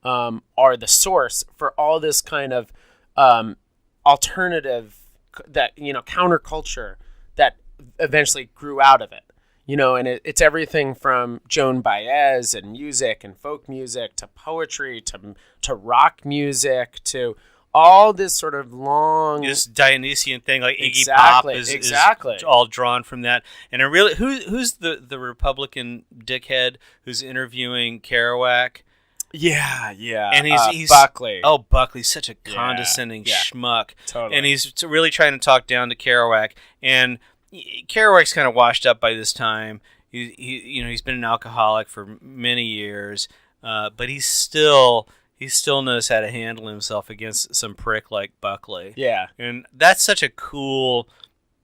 are the source for all this kind of alternative, that counterculture that eventually grew out of it. And it's everything from Joan Baez and music and folk music to poetry to rock music to all this sort of long, this Dionysian thing, like Iggy Pop is all drawn from that. And I really, who's the Republican dickhead who's interviewing Kerouac? And he's Buckley. Oh, Buckley's such a condescending schmuck. Totally. And he's really trying to talk down to Kerouac. And Kerouac's kind of washed up by this time. He's been an alcoholic for many years, but he still knows how to handle himself against some prick like Buckley. And that's such a cool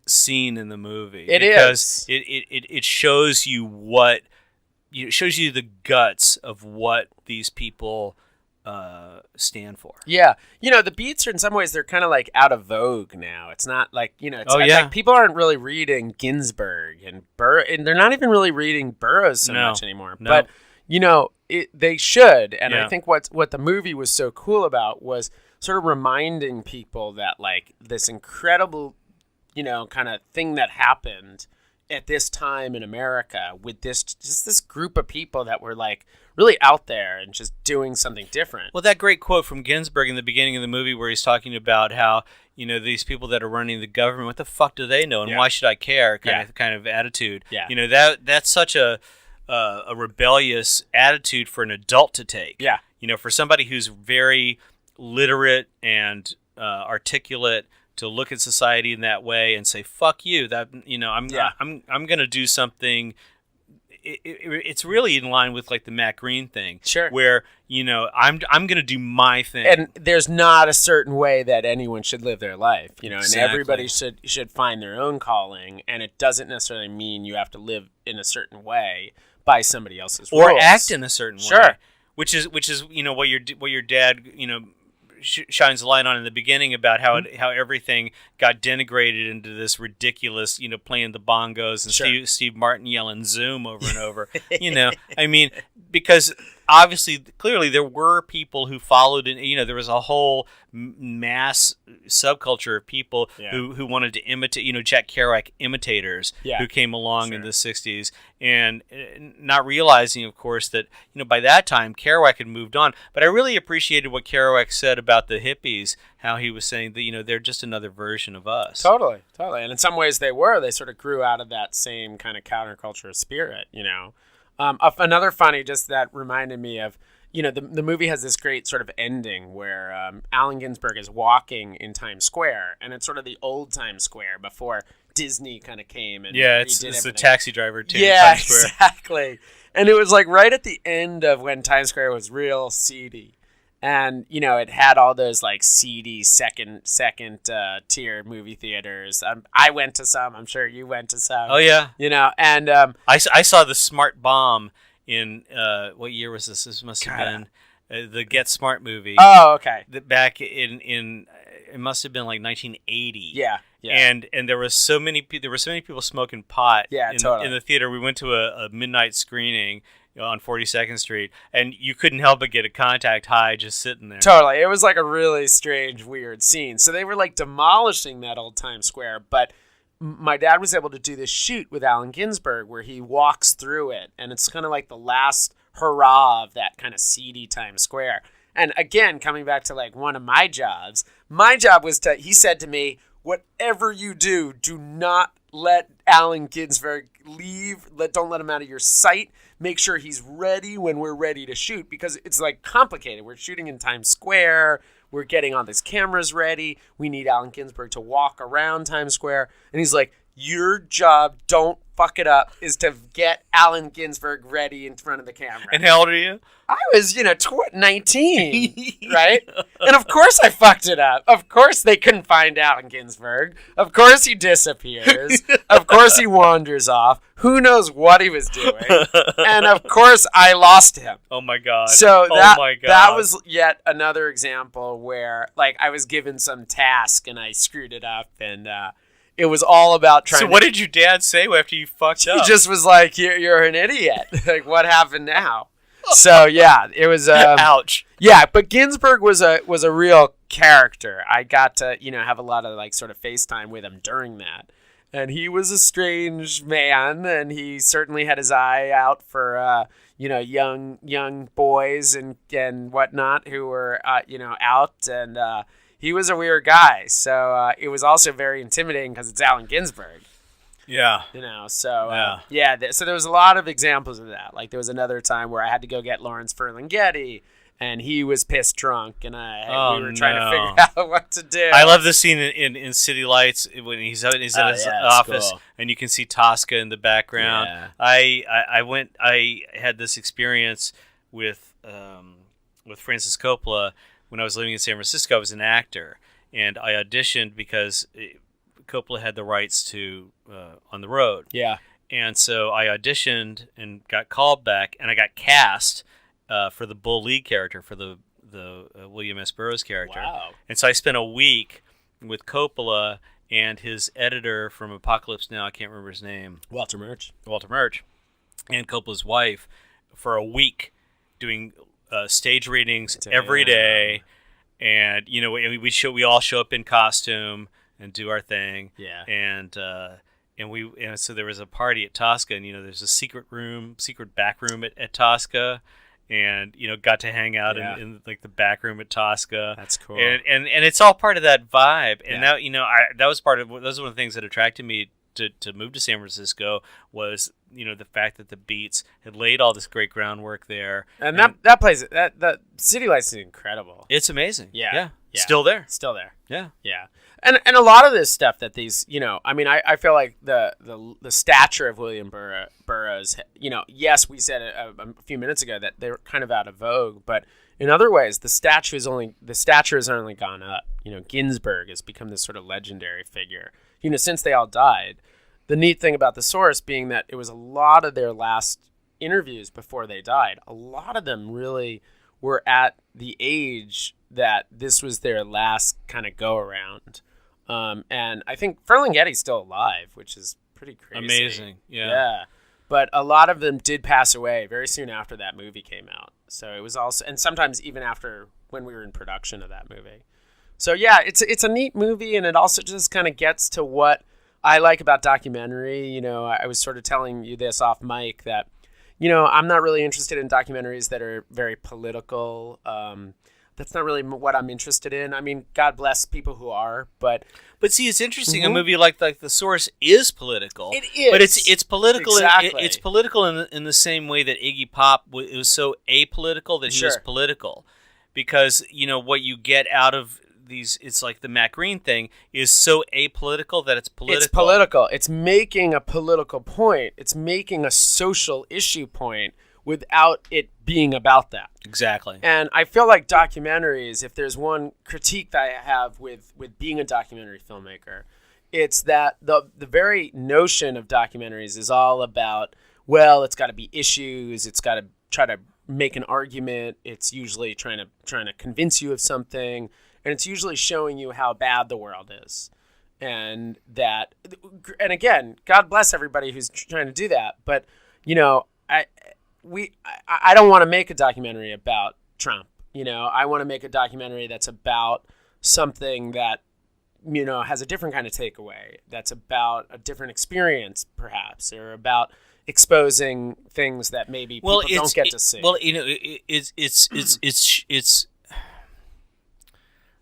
scene in the movie. Because it shows you it shows you the guts of what these people stand for. The Beats are, in some ways, they're kind of like out of vogue now. It's not like, like people aren't really reading Ginsberg and they're not even really reading Burroughs so much anymore. But they should. And I think what the movie was so cool about was sort of reminding people that, like, this incredible, kind of thing that happened at this time in America with this group of people that were, like, really out there and just doing something different. Well, that great quote from Ginsberg in the beginning of the movie where he's talking about how, these people that are running the government, what the fuck do they know, and why should I care kind of attitude. That's such a rebellious attitude for an adult to take. For somebody who's very literate and articulate, to look at society in that way and say "fuck you." That I'm going to do something. It's really in line with like the Matt Green thing, where I'm going to do my thing. And there's not a certain way that anyone should live their life, and everybody should find their own calling. And it doesn't necessarily mean you have to live in a certain way by somebody else's rules. Or act in a certain way. Which is what your dad shines light on in the beginning about how everything got denigrated into this ridiculous, playing the bongos and Steve Martin yelling "Zoom" over and over. I mean, because obviously, clearly, there were people who followed, and there was a whole mass subculture of people who wanted to imitate, Jack Kerouac imitators who came along in the 60s, and not realizing, of course, that by that time Kerouac had moved on. But I really appreciated what Kerouac said about the hippies, how he was saying that they're just another version of us. Totally, and in some ways they sort of grew out of that same kind of counterculture spirit. Another funny, just that reminded me of, the movie has this great sort of ending where Allen Ginsberg is walking in Times Square, and it's sort of the old Times Square before Disney kind of came and it's the taxi driver too. Times Square. Exactly. And it was like right at the end of when Times Square was real seedy, And, it had all those like seedy second tier movie theaters. I went to some. I'm sure you went to some. Oh, yeah. And I saw the Smart Bomb in, what year was this? This must have been the Get Smart movie. Oh, okay. Back in it must have been like 1980. Yeah. And there were so many people smoking pot in the theater. We went to a midnight screening on 42nd Street, and you couldn't help but get a contact high just sitting there. Totally. It was like a really strange, weird scene. So they were like demolishing that old Times Square, but my dad was able to do this shoot with Allen Ginsberg where he walks through it, and it's kind of like the last hurrah of that kind of seedy Times Square. And again, coming back to like one of my jobs was he said to me, whatever you do, do not let Allen Ginsberg leave. Don't let him out of your sight. Make sure he's ready when we're ready to shoot, because it's like complicated. We're shooting in Times Square. We're getting all these cameras ready. We need Allen Ginsberg to walk around Times Square. And he's like, your job, don't fuck it up, is to get Allen Ginsberg ready in front of the camera. And how old are you? I was, 19, right? And of course I fucked it up. Of course they couldn't find Allen Ginsberg. Of course he disappears. Of course he wanders off. Who knows what he was doing? And of course I lost him. Oh my God. So that was yet another example where like I was given some task and I screwed it up, and it was all about trying. So what did your dad say after you fucked up? He just was like, "You're an idiot. Like, what happened now?" So yeah, it was. Ouch. Yeah, but Ginsberg was a real character. I got to have a lot of like sort of FaceTime with him during that, and he was a strange man, and he certainly had his eye out for young boys and whatnot who were out, and he was a weird guy. So it was also very intimidating because it's Allen Ginsberg. Yeah. So there was a lot of examples of that. Like there was another time where I had to go get Lawrence Ferlinghetti, and he was pissed drunk, and we were trying to figure out what to do. I love the scene in City Lights when he's in his office, cool. And you can see Tosca in the background. Yeah. I had this experience with Francis Coppola when I was living in San Francisco. I was an actor, and I auditioned because Coppola had the rights to On the Road. Yeah. And so I auditioned and got called back, and I got cast for the Bull lead character, for the William S. Burroughs character. Wow. And so I spent a week with Coppola and his editor from Apocalypse Now, I can't remember his name. Walter Murch. And Coppola's wife for a week doing stage readings every day. And, we all show up in costume and do our thing. Yeah. And so there was a party at Tosca, and there's a secret back room at Tosca, and got to hang out in like the back room at Tosca. That's cool. And it's all part of that vibe. And now those are one of the things that attracted me to move to San Francisco was the fact that the Beats had laid all this great groundwork there. And that place, that City Lights is incredible. It's amazing. Yeah. Still there. Yeah. Yeah. And a lot of this stuff that these, I feel like the stature of William Burroughs, yes, we said a few minutes ago that they're kind of out of vogue, but in other ways, the stature has only gone up. Ginsberg has become this sort of legendary figure. Since they all died. The neat thing about The Source being that it was a lot of their last interviews before they died. A lot of them really were at the age that this was their last kind of go around. And I think Ferlinghetti's still alive, which is pretty crazy. Amazing. Yeah. But a lot of them did pass away very soon after that movie came out. So it was also, and sometimes even after when we were in production of that movie. So yeah, it's a neat movie, and it also just kind of gets to what I like about documentary. I was sort of telling you this off mic that, I'm not really interested in documentaries that are very political. That's not really what I'm interested in. I mean, God bless people who are, but see, it's interesting. Mm-hmm. A movie like The Source is political. It is, but it's political. Exactly. It's political in the same way that Iggy Pop was so apolitical that he was political, because what you get out of these, it's like the Matt Green thing, is so apolitical that it's political. It's political. It's making a political point. It's making a social issue point without it being about that. Exactly. And I feel like documentaries, if there's one critique that I have with being a documentary filmmaker, it's that the very notion of documentaries is all about, well, it's got to be issues, it's got to try to make an argument, it's usually trying to convince you of something, and it's usually showing you how bad the world is. And again, God bless everybody who's trying to do that, but I don't want to make a documentary about Trump. I want to make a documentary that's about something that has a different kind of takeaway, that's about a different experience perhaps, or about exposing things that maybe people don't get to see. Well, it's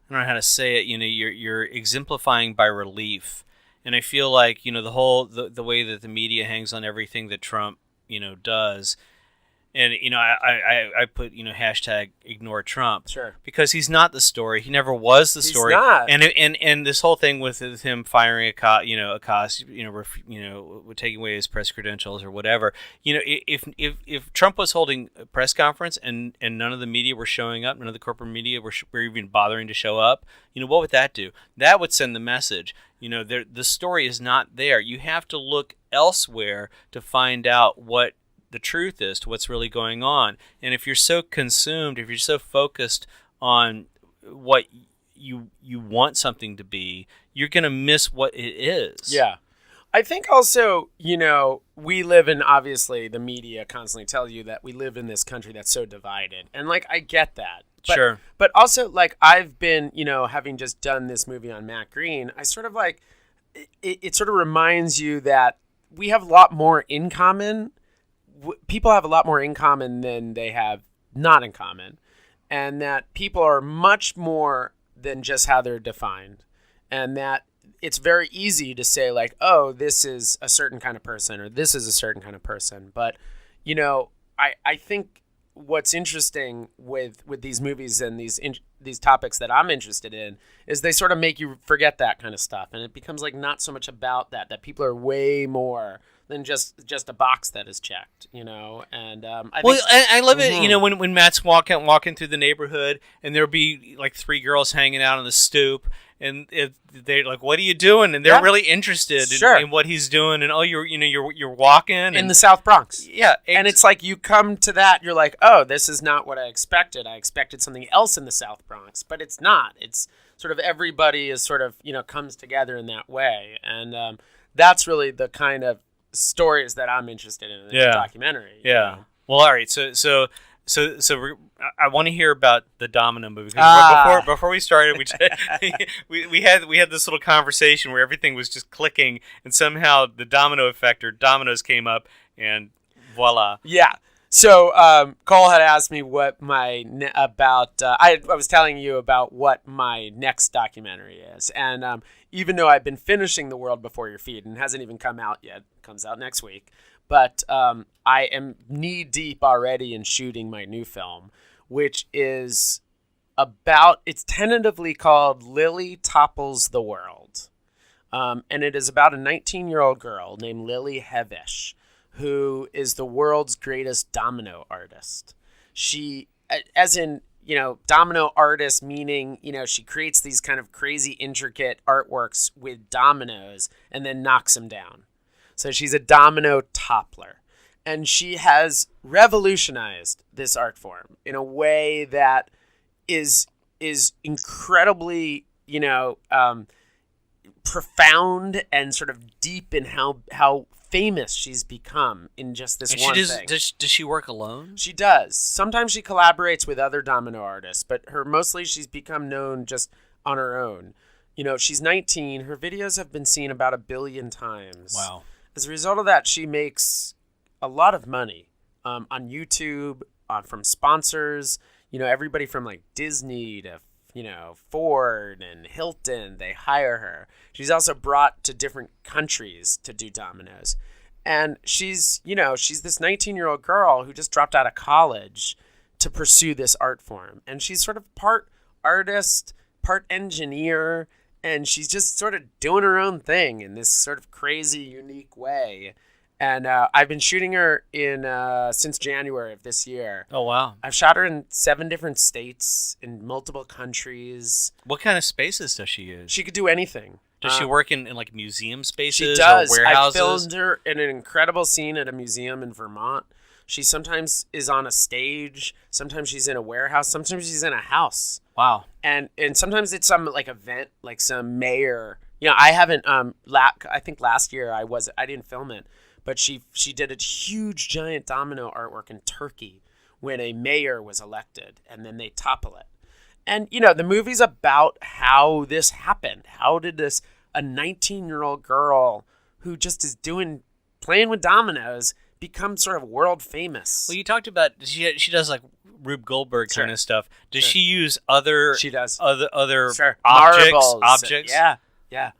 I don't know how to say it. You're exemplifying by relief, and I feel like the way that the media hangs on everything that Trump does, and I put hashtag ignore Trump, sure, because he's not the story. He never was the story. He's not. And this whole thing with him firing taking away his press credentials or whatever. If Trump was holding a press conference and none of the media were showing up, none of the corporate media were even bothering to show up, what would that do? That would send the message. The story is not there. You have to look elsewhere to find out what the truth is to what's really going on. And if you're so consumed, if you're so focused on what you want something to be, you're going to miss what it is. Yeah. I think also, we live in, obviously, the media constantly tell you that we live in this country that's so divided. And, I get that. Sure. But also, I've been, having just done this movie on Matt Green, I sort of it sort of reminds you that we have a lot more in common. People have a lot more in common than they have not in common. And that people are much more than just how they're defined. And that it's very easy to say oh, this is a certain kind of person or this is a certain kind of person. But, I think what's interesting with these movies and these topics that I'm interested in is they sort of make you forget that kind of stuff. And it becomes not so much about that people are way more than just a box that is checked, and I love it, when Matt's walking through the neighborhood and there'll be 3 girls hanging out on the stoop, and they're like, "What are you doing?" And they're really interested in what he's doing, and you're walking in the South Bronx, and it's you come to that, you're like, "Oh, this is not what I expected. I expected something else in the South Bronx," but it's not. It's sort of everybody is sort of comes together in that way, and that's really the kind of stories that I'm interested in the documentary. Yeah. Well, all right. So I want to hear about the Domino movie. Before we started, we had this little conversation where everything was just clicking, and somehow the domino effect or dominoes came up, and voila. Yeah. So Cole had asked me what I was telling you about what my next documentary is, and even though I've been finishing The World Before Your Feet and hasn't even come out yet, it comes out next week, but I am knee deep already in shooting my new film, which is it's tentatively called Lily Topples the World, and it is about a 19-year-old girl named Lily Hevish, who is the world's greatest domino artist. She, as in, domino artist, meaning, she creates these kind of crazy, intricate artworks with dominoes and then knocks them down. So she's a domino toppler. And she has revolutionized this art form in a way that is incredibly, profound and sort of deep in how famous she's become in just this one thing. Does she work alone? She does. Sometimes she collaborates with other domino artists, but mostly she's become known just on her own. She's 19. Her videos have been seen about 1 billion times. Wow. As a result of that, she makes a lot of money on YouTube, from sponsors. Everybody from Disney to Ford and Hilton, they hire her. She's also brought to different countries to do dominoes. And she's this 19-year-old girl who just dropped out of college to pursue this art form. And she's sort of part artist, part engineer, and she's just sort of doing her own thing in this sort of crazy, unique way. And I've been shooting her in since January of this year. Oh, wow. I've shot her in 7 different states, in multiple countries. What kind of spaces does she use? She could do anything. Does she work in like museum spaces she does. or warehouses? I filmed her in an incredible scene at a museum in Vermont. She sometimes is on a stage. Sometimes she's in a warehouse. Sometimes she's in a house. Wow. And sometimes it's some like event, like some mayor. You know, I haven't. I think last year I didn't film it. But she did a huge, giant domino artwork in Turkey when a mayor was elected, and then they topple it. And, you know, the movie's about how this happened. How did a 19-year-old girl who just is playing with dominoes become sort of world famous? Well, you talked about she does like Rube Goldberg kind of stuff. Does Sure. she use other Sure. objects? Marbles. Yeah.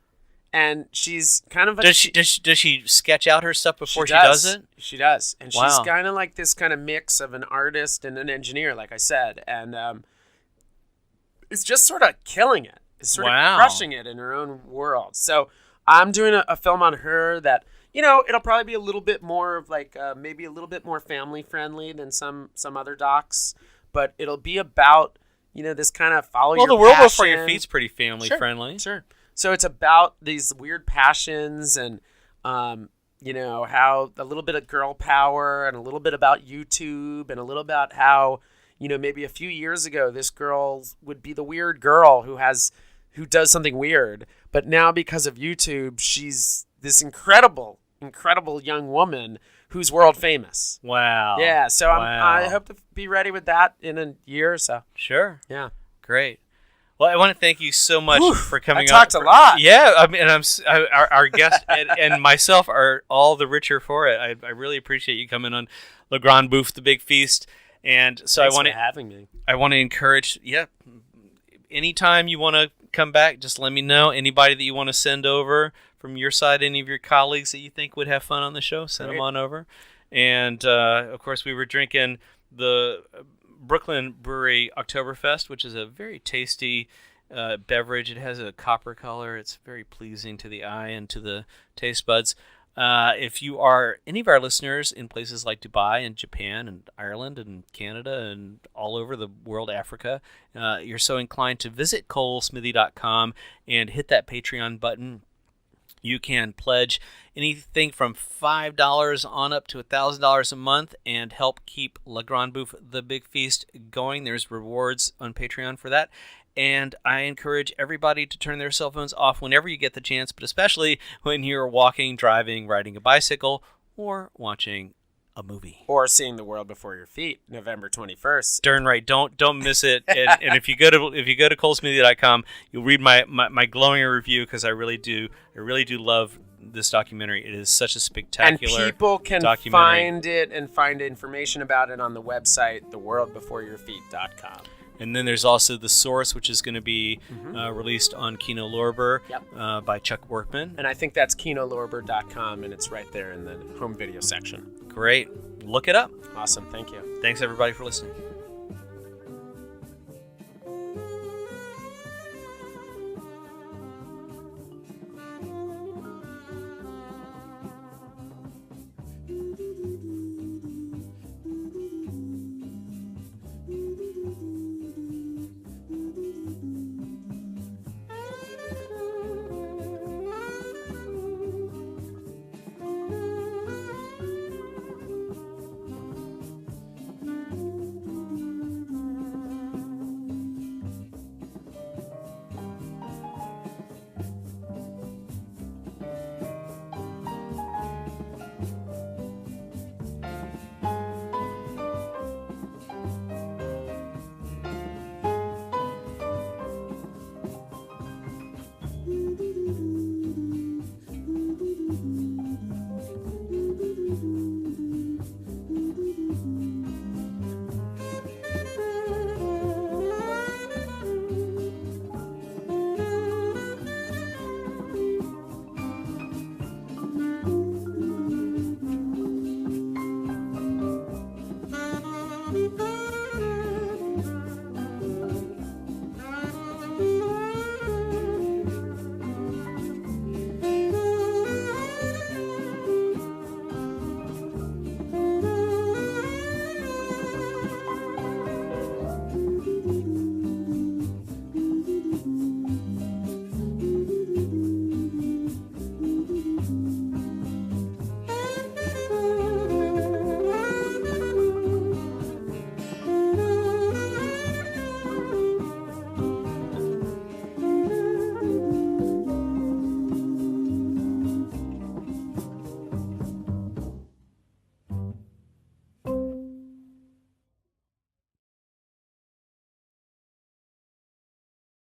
And she's kind of does she sketch out her stuff before she does it? She does. And she's Wow. kind of like this kind of mix of an artist and an engineer, like I said. And it's just sort of killing it. It's sort of crushing it in her own world. So I'm doing a film on her that, you know, it'll probably be a little bit more of like maybe a little bit more family friendly than some other docs. But it'll be about, you know, this kind of follow your passion. Well, The World Before Your Feet's pretty family friendly. Sure. So it's about these weird passions and, you know, how a little bit of girl power and a little bit about YouTube and a little about how, you know, maybe a few years ago, this girl would be the weird girl who does something weird. But now because of YouTube, she's this incredible young woman who's world famous. Wow. Yeah. So I hope to be ready with that in a year or so. Sure. Yeah. Great. Well, I want to thank you so much for coming on. I talked a lot. Yeah, I mean, and our guest and myself are all the richer for it. I really appreciate you coming on Le Grande Bouffe, the Big Feast, and so Thanks for having me. I want to encourage. Yeah, anytime you want to come back, just let me know. Anybody that you want to send over from your side, any of your colleagues that you think would have fun on the show, send them on over. And of course, we were drinking the Brooklyn Brewery Oktoberfest, which is a very tasty beverage. It has a copper color. It's very pleasing to the eye and to the taste buds. If you are any of our listeners in places like Dubai and Japan and Ireland and Canada and all over the world, Africa, you're so inclined to visit colesmithy.com and hit that Patreon button. You can pledge anything from $5 on up to $1,000 a month and help keep Le Grande Bouffe, the Big Feast, going. There's rewards on Patreon for that. And I encourage everybody to turn their cell phones off whenever you get the chance, but especially when you're walking, driving, riding a bicycle, or watching a movie. Or seeing The World Before Your Feet, November 21st. Darn right. Don't miss it. And if you go to colesmithy.com, you'll read my glowing review, because I really do love this documentary. It is such a spectacular and people can documentary. Find it and find information about it on the website theworldbeforeyourfeet.com. And then there's also The Source, which is going to be released on Kino Lorber by Chuck Workman. And I think that's kinolorber.com, and it's right there in the home video section. Great. Look it up. Awesome. Thank you. Thanks, everybody, for listening.